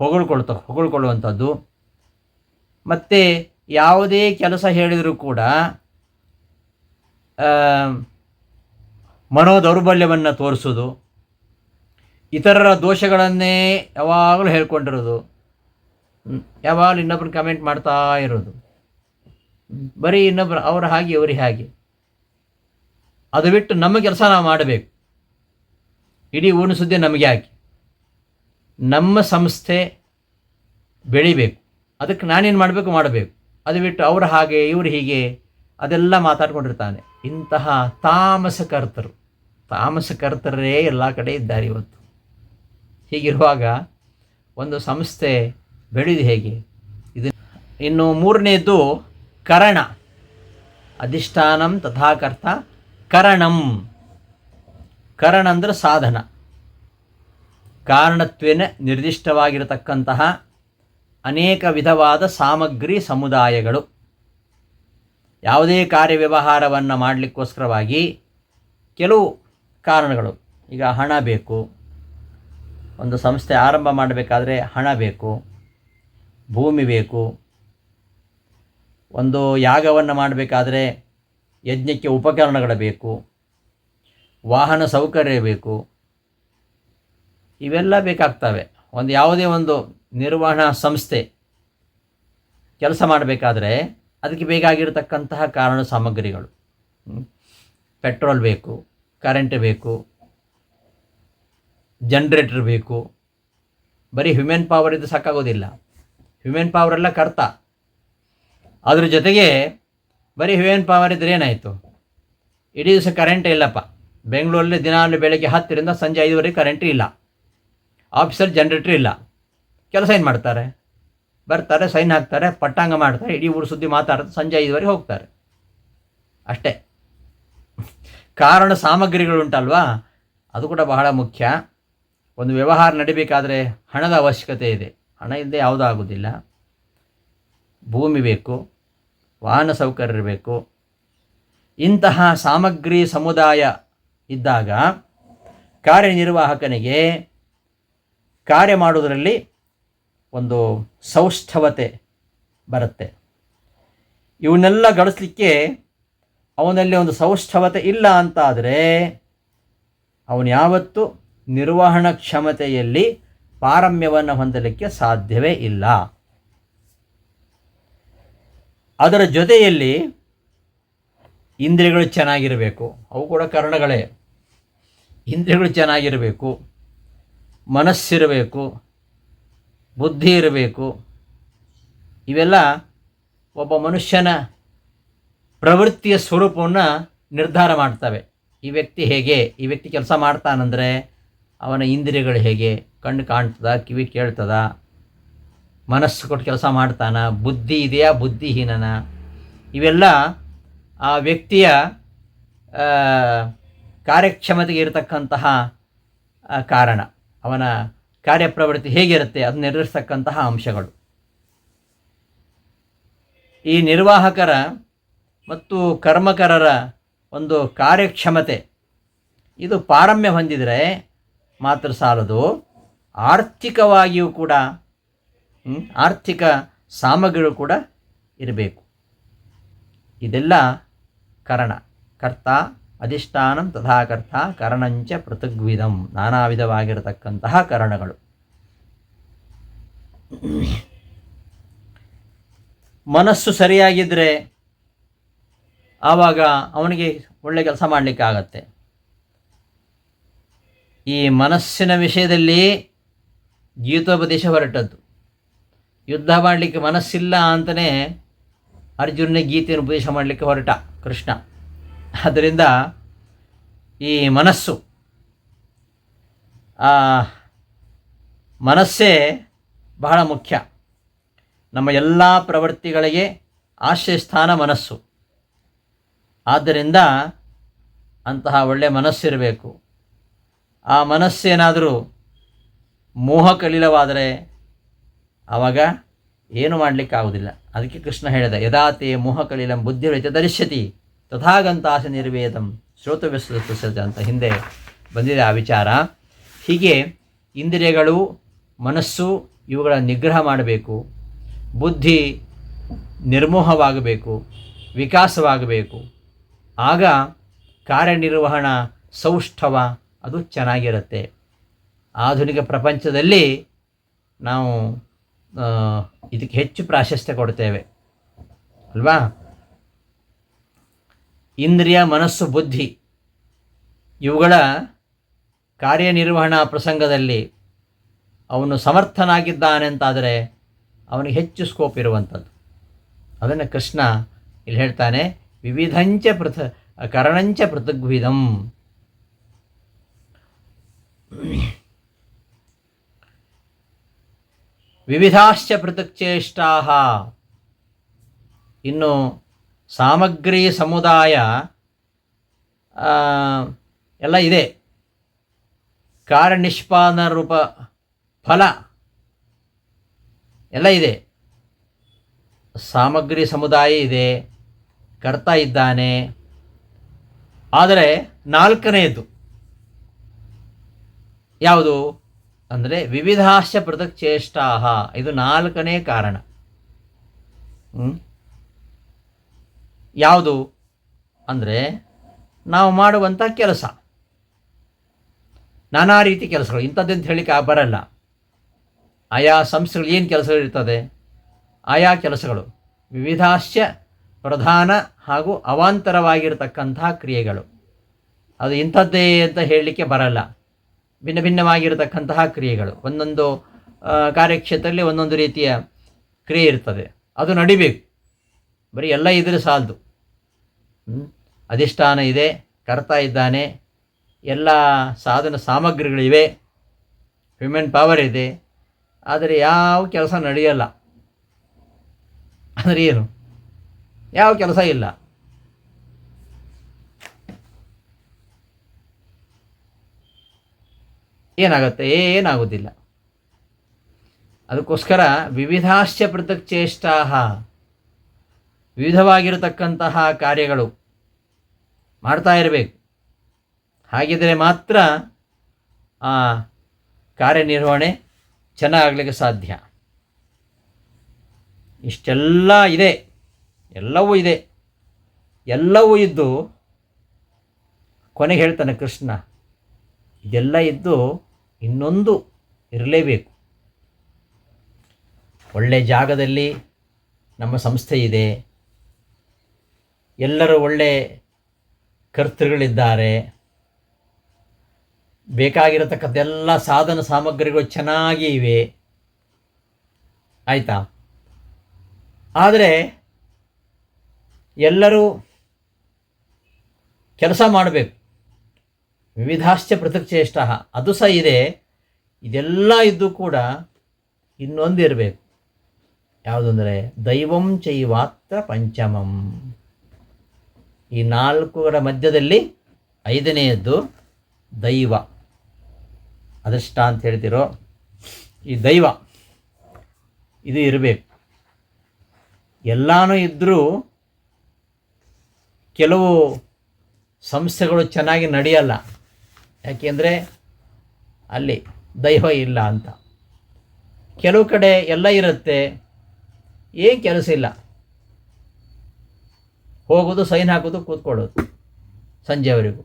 ಹೊಗಳ್ಕೊಳ್ಳುವಂಥದ್ದು. ಮತ್ತು ಯಾವುದೇ ಕೆಲಸ ಹೇಳಿದರೂ ಕೂಡ ಮನೋದೌರ್ಬಲ್ಯವನ್ನು ತೋರಿಸೋದು, ಇತರರ ದೋಷಗಳನ್ನೇ ಯಾವಾಗಲೂ ಹೇಳ್ಕೊಂಡಿರೋದು, ಯಾವಾಗಲೂ ಇನ್ನೊಬ್ರು ಕಮೆಂಟ್ ಮಾಡ್ತಾ ಇರೋದು, ಬರೀ ಇನ್ನೊಬ್ರು ಅವ್ರು ಹಾಗೆ ಇವ್ರಿಗೆ ಹಾಗೆ. ಅದು ಬಿಟ್ಟು ನಮ್ಮ ಕೆಲಸ ನಾವು ಮಾಡಬೇಕು. ಇಡೀ ಊರಿನ ಸುದ್ದಿ ನಮಗೆ ಹಾಕಿ, ನಮ್ಮ ಸಂಸ್ಥೆ ಬೆಳಿಬೇಕು, ಅದಕ್ಕೆ ನಾನೇನು ಮಾಡಬೇಕು. ಅದು ಬಿಟ್ಟು ಅವ್ರು ಹಾಗೆ ಇವರು ಹೀಗೆ ಅದೆಲ್ಲ ಮಾತಾಡ್ಕೊಂಡಿರ್ತಾನೆ. ಇಂತಹ ತಾಮಸಕರ್ತರೇ ಎಲ್ಲ ಕಡೆ ಇದ್ದಾರೆ ಇವತ್ತು. ಹೀಗಿರುವಾಗ ಒಂದು ಸಂಸ್ಥೆ ಬೆಳೆದು ಹೇಗೆ? ಇದು ಇನ್ನು ಮೂರನೇದು ಕರಣ. ಅಧಿಷ್ಠಾನಂ ತಥಾಕರ್ತ ಕರಣಂ. ಕರಣ ಅಂದರೆ ಸಾಧನ, ಕಾರಣತ್ವೇನ ನಿರ್ದಿಷ್ಟವಾಗಿರತಕ್ಕಂತಹ ಅನೇಕ ವಿಧವಾದ ಸಾಮಗ್ರಿ ಸಮುದಾಯಗಳು. ಯಾವುದೇ ಕಾರ್ಯವ್ಯವಹಾರವನ್ನು ಮಾಡಲಿಕ್ಕೋಸ್ಕರವಾಗಿ ಕೆಲವು ಕಾರಣಗಳು. ಈಗ ಹಣ ಬೇಕು, ಒಂದು ಸಂಸ್ಥೆ ಆರಂಭ ಮಾಡಬೇಕಾದ್ರೆ ಹಣ ಬೇಕು, ಭೂಮಿ ಬೇಕು, ಒಂದು ಯಾಗವನ್ನು ಮಾಡಬೇಕಾದ್ರೆ ಯಜ್ಞಕ್ಕೆ ಉಪಕರಣಗಳು ಬೇಕು, ವಾಹನ ಸೌಕರ್ಯ ಬೇಕು, ಇವೆಲ್ಲ ಬೇಕಾಗ್ತವೆ. ಯಾವುದೇ ಒಂದು ನಿರ್ವಹಣಾ ಸಂಸ್ಥೆ ಕೆಲಸ ಮಾಡಬೇಕಾದ್ರೆ ಅದಕ್ಕೆ ಬೇಕಾಗಿರತಕ್ಕಂತಹ ಕಾರಣ ಸಾಮಗ್ರಿಗಳು. ಪೆಟ್ರೋಲ್ ಬೇಕು, ಕರೆಂಟ್ ಬೇಕು, ಜನ್ರೇಟರ್ ಬೇಕು. ಬರೀ ಹ್ಯೂಮನ್ ಪವರ್ ಇದು ಸಾಕಾಗೋದಿಲ್ಲ. ಹ್ಯೂಮನ್ ಪವರೆಲ್ಲ ಕರ್ತ. ಅದ್ರ ಜೊತೆಗೆ ಬರೀ ಹ್ಯೂಮನ್ ಪವರ್ ಇದ್ರೆ ಏನಾಯಿತು? ಇಡೀ ದಿವಸ ಕರೆಂಟ್ ಇಲ್ಲಪ್ಪ. ಬೆಂಗಳೂರಲ್ಲಿ ದಿನಾಲು ಬೆಳಗ್ಗೆ 10ರಿಂದ ಸಂಜೆ 5ವರೆಗೆ ಕರೆಂಟ್ ಇಲ್ಲ. ಆಫೀಸಲ್ಲಿ ಜನ್ರೇಟ್ರ್ ಇಲ್ಲ. ಕೆಲಸ ಏನು ಮಾಡ್ತಾರೆ? ಬರ್ತಾರೆ, ಸೈನ್ ಹಾಕ್ತಾರೆ, ಪಟ್ಟಾಂಗ ಮಾಡ್ತಾರೆ, ಇಡೀ ಊರು ಸುದ್ದಿ ಮಾತಾಡ್ತಾರೆ, ಸಂಜೆ 5ವರೆಗೆ ಹೋಗ್ತಾರೆ ಅಷ್ಟೇ. ಕಾರಣ ಸಾಮಗ್ರಿಗಳುಂಟಲ್ವಾ, ಅದು ಕೂಡ ಬಹಳ ಮುಖ್ಯ. ಒಂದು ವ್ಯವಹಾರ ನಡಿಬೇಕಾದ್ರೆ ಹಣದ ಅವಶ್ಯಕತೆ ಇದೆ. ಹಣ ಇಲ್ಲದೆ ಯಾವುದೂ ಆಗೋದಿಲ್ಲ. ಭೂಮಿ ಬೇಕು, ವಾಹನ ಸೌಕರ್ಯ ಇರಬೇಕು. ಇಂತಹ ಸಾಮಗ್ರಿ ಸಮುದಾಯ ಇದ್ದಾಗ ಕಾರ್ಯನಿರ್ವಾಹಕನಿಗೆ ಕಾರ್ಯ ಮಾಡುವುದರಲ್ಲಿ ಒಂದು ಸೌಷ್ಠವತೆ ಬರುತ್ತೆ. ಇವನ್ನೆಲ್ಲ ಗಳಿಸಲಿಕ್ಕೆ ಅವನಲ್ಲಿ ಒಂದು ಸೌಷ್ಠವತೆ ಇಲ್ಲ ಅಂತ ಆದರೆ ಅವನು ಯಾವತ್ತೂ ನಿರ್ವಹಣಾ ಕ್ಷಮತೆಯಲ್ಲಿ ಪಾರಮ್ಯವನ್ನು ಹೊಂದಲಿಕ್ಕೆ ಸಾಧ್ಯವೇ ಇಲ್ಲ. ಅದರ ಜೊತೆಯಲ್ಲಿ ಇಂದ್ರಿಯಗಳು ಚೆನ್ನಾಗಿರಬೇಕು. ಅವು ಕೂಡ ಕರ್ಣಗಳೇ. ಇಂದ್ರಿಯಗಳು ಚೆನ್ನಾಗಿರಬೇಕು, ಮನಸ್ಸಿರಬೇಕು, ಬುದ್ಧಿ ಇರಬೇಕು. ಇವೆಲ್ಲ ಒಬ್ಬ ಮನುಷ್ಯನ ಪ್ರವೃತ್ತಿಯ ಸ್ವರೂಪವನ್ನು ನಿರ್ಧಾರ ಮಾಡ್ತವೆ. ಈ ವ್ಯಕ್ತಿ ಹೇಗೆ, ಈ ವ್ಯಕ್ತಿ ಕೆಲಸ ಮಾಡ್ತಾನಂದರೆ ಅವನ ಇಂದ್ರಿಯಗಳು ಹೇಗೆ, ಕಣ್ಣು ಕಾಣ್ತದ, ಕಿವಿ ಕೇಳ್ತದ, ಮನಸ್ಸು ಕೊಟ್ಟು ಕೆಲಸ ಮಾಡ್ತಾನ, ಬುದ್ಧಿ ಇದೆಯಾ, ಬುದ್ಧಿಹೀನನ, ಇವೆಲ್ಲ ಆ ವ್ಯಕ್ತಿಯ ಕಾರ್ಯಕ್ಷಮತೆಗೆ ಇರತಕ್ಕಂತಹ ಕಾರಣ. ಅವನ ಕಾರ್ಯಪ್ರವೃತ್ತಿ ಹೇಗಿರುತ್ತೆ ಅದನ್ನು ನಿರ್ವಹಿಸ್ತಕ್ಕಂತಹ ಅಂಶಗಳು. ಈ ನಿರ್ವಾಹಕರ ಮತ್ತು ಕರ್ಮಕರರ ಒಂದು ಕಾರ್ಯಕ್ಷಮತೆ ಇದು ಪಾರಮ್ಯ ಹೊಂದಿದರೆ ಮಾತ್ರ ಸಾಲದು, ಆರ್ಥಿಕವಾಗಿಯೂ ಕೂಡ ಆರ್ಥಿಕ ಸಾಮಗ್ರಿಗಳು ಕೂಡ ಇರಬೇಕು. ಇದೆಲ್ಲ ಕರಣ. ಕರ್ತ ಅಧಿಷ್ಠಾನಂ ತಥಾಕರ್ತ ಕರಣಂಚ ಪೃಥಗ್ವಿಧಂ. ನಾನಾ ವಿಧವಾಗಿರತಕ್ಕಂತಹ ಕರಣಗಳು. ಮನಸ್ಸು ಸರಿಯಾಗಿದ್ದರೆ ಆವಾಗ ಅವನಿಗೆ ಒಳ್ಳೆ ಕೆಲಸ ಮಾಡಲಿಕ್ಕಾಗತ್ತೆ. ಈ ಮನಸ್ಸಿನ ವಿಷಯದಲ್ಲಿ ಗೀತೋಪದೇಶ ಹೊರಟದ್ದು. ಯುದ್ಧ ಮಾಡಲಿಕ್ಕೆ ಮನಸ್ಸಿಲ್ಲ ಅಂತಲೇ ಅರ್ಜುನನಿಗೆ ಗೀತೆಯನ್ನು ಉಪದೇಶ ಮಾಡಲಿಕ್ಕೆ ಹೊರಟ ಕೃಷ್ಣ. ಆದ್ದರಿಂದ ಈ ಮನಸ್ಸೇ ಬಹಳ ಮುಖ್ಯ. ನಮ್ಮ ಎಲ್ಲ ಪ್ರವೃತ್ತಿಗಳಿಗೆ ಆಶ್ರಯಸ್ಥಾನ ಮನಸ್ಸು. ಆದ್ದರಿಂದ ಅಂತಹ ಒಳ್ಳೆಯ ಮನಸ್ಸಿರಬೇಕು. ಆ ಮನಸ್ಸೇನಾದರೂ ಮೋಹ ಕಲೀಲವಾದರೆ ಆವಾಗ ಏನು ಮಾಡಲಿಕ್ಕಾಗೋದಿಲ್ಲ. ಅದಕ್ಕೆ ಕೃಷ್ಣ ಹೇಳಿದ, ಯದಾತೆ ಮೋಹ ಕಲೀಲಂ ಬುದ್ಧಿರಹಿತ ದರ್ಶ್ಯತಿ ತಥಾಗಂತಾಸ ನಿರ್ವೇದಂ ಶ್ರೋತವ್ಯಸ್ತ ಅಂತ ಹಿಂದೆ ಬಂದಿದೆ ಆ ವಿಚಾರ. ಹೀಗೆ ಇಂದ್ರಿಯಗಳು, ಮನಸ್ಸು ಇವುಗಳ ನಿಗ್ರಹ ಮಾಡಬೇಕು, ಬುದ್ಧಿ ನಿರ್ಮೋಹವಾಗಬೇಕು, ವಿಕಾಸವಾಗಬೇಕು. ಆಗ ಕಾರ್ಯನಿರ್ವಹಣಾ ಸೌಷ್ಠವ ಅದು ಚೆನ್ನಾಗಿರುತ್ತೆ. ಆಧುನಿಕ ಪ್ರಪಂಚದಲ್ಲಿ ನಾವು ಇದಕ್ಕೆ ಹೆಚ್ಚು ಪ್ರಾಶಸ್ತ್ಯ ಕೊಡ್ತೇವೆ ಅಲ್ವಾ. ಇಂದ್ರಿಯ, ಮನಸ್ಸು, ಬುದ್ಧಿ ಇವುಗಳ ಕಾರ್ಯನಿರ್ವಹಣಾ ಪ್ರಸಂಗದಲ್ಲಿ ಅವನು ಸಮರ್ಥನಾಗಿದ್ದಾನೆ ಅಂತಾದರೆ ಅವನಿಗೆ ಹೆಚ್ಚು ಸ್ಕೋಪ್ ಇರುವಂಥದ್ದು. ಅದನ್ನು ಕೃಷ್ಣ ಇಲ್ಲಿ ಹೇಳ್ತಾನೆ, ವಿವಿಧಂಚ ಕರಣಂಚ ಪೃಥಗ್ವಿಧಂ. ವಿವಿಧಾಶ್ಚ ಪೃಥಕ್ಚೇಷ್ಟಾ. ಇನ್ನು ಸಾಮಗ್ರಿ ಸಮುದಾಯ ಎಲ್ಲ ಇದೆ. ಕಾರ್ಯನಿಷ್ಪಾದನ ರೂಪ ಫಲ ಎಲ್ಲ ಇದೆ. ಸಾಮಗ್ರಿ ಸಮುದಾಯ ಇದೆ, ಕರ್ತ ಇದ್ದಾನೆ. ಆದರೆ ನಾಲ್ಕನೆಯದು ಯಾವುದು ಅಂದರೆ ವಿವಿಧಾಶ್ಚ ಪೃಥಕ್ ಚೇಷ್ಟಾ. ಇದು ನಾಲ್ಕನೇ ಕಾರಣ. ಯಾವುದು ಅಂದರೆ ನಾವು ಮಾಡುವಂಥ ಕೆಲಸ, ನಾನಾ ರೀತಿ ಕೆಲಸಗಳು. ಇಂಥದ್ದಂತ ಹೇಳಿಕೆ ಬರಲ್ಲ. ಆಯಾ ಸಂಸ್ಥೆಗಳು ಏನು ಕೆಲಸಗಳಿರ್ತದೆ, ಆಯಾ ಕೆಲಸಗಳು ವಿವಿಧಾಶ್ಚ ಪ್ರಧಾನ ಹಾಗೂ ಅವಾಂತರವಾಗಿರತಕ್ಕಂತಹ ಕ್ರಿಯೆಗಳು. ಅದು ಇಂಥದ್ದೇ ಅಂತ ಹೇಳಲಿಕ್ಕೆ ಬರಲ್ಲ. ಭಿನ್ನ ಭಿನ್ನವಾಗಿರತಕ್ಕಂತಹ ಕ್ರಿಯೆಗಳು. ಒಂದೊಂದು ಕಾರ್ಯಕ್ಷೇತ್ರದಲ್ಲಿ ಒಂದೊಂದು ರೀತಿಯ ಕ್ರಿಯೆ ಇರ್ತದೆ, ಅದು ನಡಿಬೇಕು. ಬರೀ ಎಲ್ಲ ಇದ್ರೆ ಸಾಲದು. ಅಧಿಷ್ಠಾನ ಇದೆ, ಕರ್ತ ಇದ್ದಾನೆ, ಎಲ್ಲ ಸಾಧನ ಸಾಮಗ್ರಿಗಳಿವೆ, ಹ್ಯೂಮನ್ ಪವರ್ ಇದೆ, ಆದರೆ ಯಾವ ಕೆಲಸ ನಡೆಯಲ್ಲ. ಅಂದರೆ ಏನು? ಯಾವ ಕೆಲಸ ಇಲ್ಲ. ಏನಾಗುತ್ತೆ? ಏನಾಗೋದಿಲ್ಲ. ಅದಕ್ಕೋಸ್ಕರ ವಿವಿಧಾಶ್ಚ ಪೃಥಕ್ ಚೇಷ್ಟಾ, ವಿವಿಧವಾಗಿರತಕ್ಕಂತಹ ಕಾರ್ಯಗಳು ಮಾಡ್ತಾ ಇರಬೇಕು. ಹಾಗಿದ್ದರೆ ಮಾತ್ರ ಆ ಕಾರ್ಯನಿರ್ವಹಣೆ ಚೆನ್ನಾಗಲಿಕ್ಕೆ ಸಾಧ್ಯ. ಇಷ್ಟೆಲ್ಲ ಇದೆ, ಎಲ್ಲವೂ ಇದೆ. ಎಲ್ಲವೂ ಇದ್ದು ಕೊನೆಗೆ ಹೇಳ್ತಾನೆ ಕೃಷ್ಣ, ಇದೆಲ್ಲ ಇದ್ದು ಇನ್ನೊಂದು ಇರಲೇಬೇಕು. ಒಳ್ಳೆಯ ಜಾಗದಲ್ಲಿ ನಮ್ಮ ಸಂಸ್ಥೆ ಇದೆ, ಎಲ್ಲರೂ ಒಳ್ಳೆ ಕರ್ತೃಗಳಿದ್ದಾರೆ, ಬೇಕಾಗಿರತಕ್ಕದ್ದೆಲ್ಲ ಸಾಧನ ಸಾಮಗ್ರಿಗಳು ಚೆನ್ನಾಗಿ ಇವೆ, ಆಯಿತಾ. ಆದರೆ ಎಲ್ಲರೂ ಕೆಲಸ ಮಾಡಬೇಕು. ವಿವಿಧಾಶ್ಚ ಪೃಥಕ್ ಚೇಷ್ಟಾ ಅದು ಸಹ ಇದೆ. ಇದೆಲ್ಲ ಇದ್ದು ಕೂಡ ಇನ್ನೊಂದು ಇರಬೇಕು. ಯಾವುದು ಅಂದರೆ ದೈವಂ ಚೈವಾತ್ರ ಪಂಚಮಂ. ಈ ನಾಲ್ಕರ ಮಧ್ಯದಲ್ಲಿ ಐದನೆಯದ್ದು ದೈವ. ಅದೃಷ್ಟ ಅಂತ ಹೇಳ್ತಿರೋ ಈ ದೈವ ಇದು ಇರಬೇಕು. ಎಲ್ಲನೂ ಇದ್ದರೂ ಕೆಲವು ಸಂಸ್ಥೆಗಳು ಚೆನ್ನಾಗಿ ನಡೆಯಲ್ಲ. ಯಾಕೆಂದರೆ ಅಲ್ಲಿ ದೈವ ಇಲ್ಲ ಅಂತ. ಕೆಲವು ಕಡೆ ಎಲ್ಲ ಇರುತ್ತೆ, ಏನು ಕೆಲಸ ಇಲ್ಲ, ಹೋಗೋದು, ಸೈನ್ ಹಾಕೋದು, ಕೂತ್ಕೊಳ್ಳೋದು ಸಂಜೆವರೆಗೂ.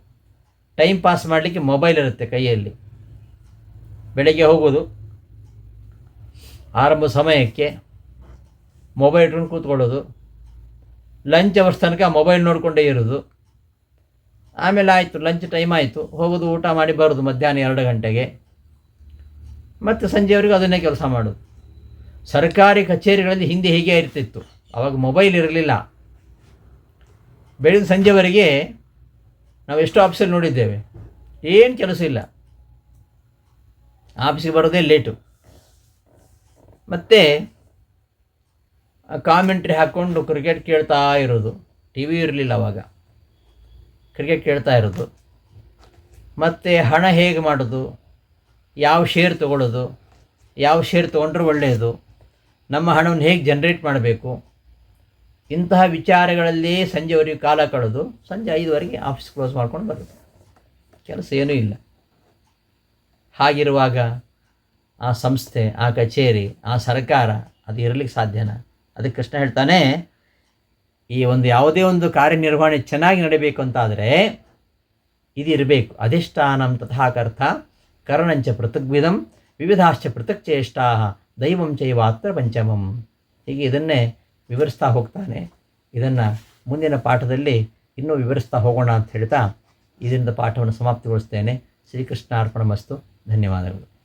ಟೈಮ್ ಪಾಸ್ ಮಾಡಲಿಕ್ಕೆ ಮೊಬೈಲ್ ಇರುತ್ತೆ ಕೈಯಲ್ಲಿ. ಬೆಳಗ್ಗೆ ಹೋಗೋದು, ಆರಂಭ ಸಮಯಕ್ಕೆ ಮೊಬೈಲ್ ಇಟ್ಕೊಂಡು ಕೂತ್ಕೊಳ್ಳೋದು, ಲಂಚ್ ಅವರ್ಸ್ ತನಕ ಮೊಬೈಲ್ ನೋಡಿಕೊಂಡೇ ಇರೋದು. ಆಮೇಲೆ ಆಯಿತು, ಲಂಚ್ ಟೈಮ್ ಆಯಿತು, ಹೋಗೋದು, ಊಟ ಮಾಡಿ ಬರೋದು ಮಧ್ಯಾಹ್ನ 2 ಗಂಟೆಗೆ, ಮತ್ತು ಸಂಜೆವರೆಗೂ ಅದನ್ನೇ ಕೆಲಸ ಮಾಡೋದು. ಸರ್ಕಾರಿ ಕಚೇರಿಗಳಲ್ಲಿ ಹಿಂದೆ ಹೀಗೆ ಇರ್ತಿತ್ತು, ಆವಾಗ ಮೊಬೈಲ್ ಇರಲಿಲ್ಲ. ಬೆಳಗ್ಗೆ ಸಂಜೆವರೆಗೆ ನಾವು ಎಷ್ಟು ಆಫೀಸಲ್ಲಿ ನೋಡಿದ್ದೇವೆ, ಏನು ಕೆಲಸ ಇಲ್ಲ, ಆಫೀಸಿಗೆ ಬರೋದೇ ಲೇಟು. ಮತ್ತು ಕಾಮೆಂಟ್ರಿ ಹಾಕ್ಕೊಂಡು ಕ್ರಿಕೆಟ್ ಕೇಳ್ತಾ ಇರೋದು. ಟಿ ವಿ ಇರಲಿಲ್ಲ ಆವಾಗ, ಕ್ರಿಕೆಟ್ ಕೇಳ್ತಾ ಇರೋದು. ಮತ್ತು ಹಣ ಹೇಗೆ ಮಾಡೋದು, ಯಾವ ಶೇರ್ ತೊಗೊಳ್ಳೋದು, ಯಾವ ಶೇರ್ ತೊಗೊಂಡ್ರೆ ಒಳ್ಳೆಯದು, ನಮ್ಮ ಹಣವನ್ನು ಹೇಗೆ ಜನ್ರೇಟ್ ಮಾಡಬೇಕು, ಇಂತಹ ವಿಚಾರಗಳಲ್ಲಿ ಸಂಜೆವರೆಗೆ ಕಾಲ ಕಳೆದು ಸಂಜೆ 5ವರೆಗೆ ಆಫೀಸ್ ಕ್ಲೋಸ್ ಮಾಡ್ಕೊಂಡು ಬರೋದು. ಕೆಲಸ ಏನೂ ಇಲ್ಲ. ಹಾಗಿರುವಾಗ ಆ ಸಂಸ್ಥೆ, ಆ ಕಚೇರಿ, ಆ ಸರ್ಕಾರ ಅದು ಇರಲಿಕ್ಕೆ ಸಾಧ್ಯನಾ? ಅದಕ್ಕೆ ಕೃಷ್ಣ ಹೇಳ್ತಾನೆ, ಈ ಒಂದು ಯಾವುದೇ ಒಂದು ಕಾರ್ಯನಿರ್ವಹಣೆ ಚೆನ್ನಾಗಿ ನಡೀಬೇಕು ಅಂತಾದರೆ ಇದಿರಬೇಕು. ಅಧಿಷ್ಠಾನಂ ತಥಾಕರ್ಥ ಕರಣಂಚ ಪೃಥಗ್ವಿಧಂ ವಿವಿಧಾಶ್ಚ ಪೃಥಕ್ ಚೇಷ್ಟಾ ದೈವಂ ಚೈವಾತ್ರ ಪಂಚಮಂ. ಹೀಗೆ ಇದನ್ನೇ ವಿವರಿಸ್ತಾ ಹೋಗ್ತಾನೆ. ಇದನ್ನು ಮುಂದಿನ ಪಾಠದಲ್ಲಿ ಇನ್ನೂ ವಿವರಿಸ್ತಾ ಹೋಗೋಣ ಅಂತ ಹೇಳ್ತಾ ಇದರಿಂದ ಪಾಠವನ್ನು ಸಮಾಪ್ತಿಗೊಳಿಸ್ತೇನೆ. ಶ್ರೀಕೃಷ್ಣಾರ್ಪಣಮಸ್ತು. ಧನ್ಯವಾದಗಳು.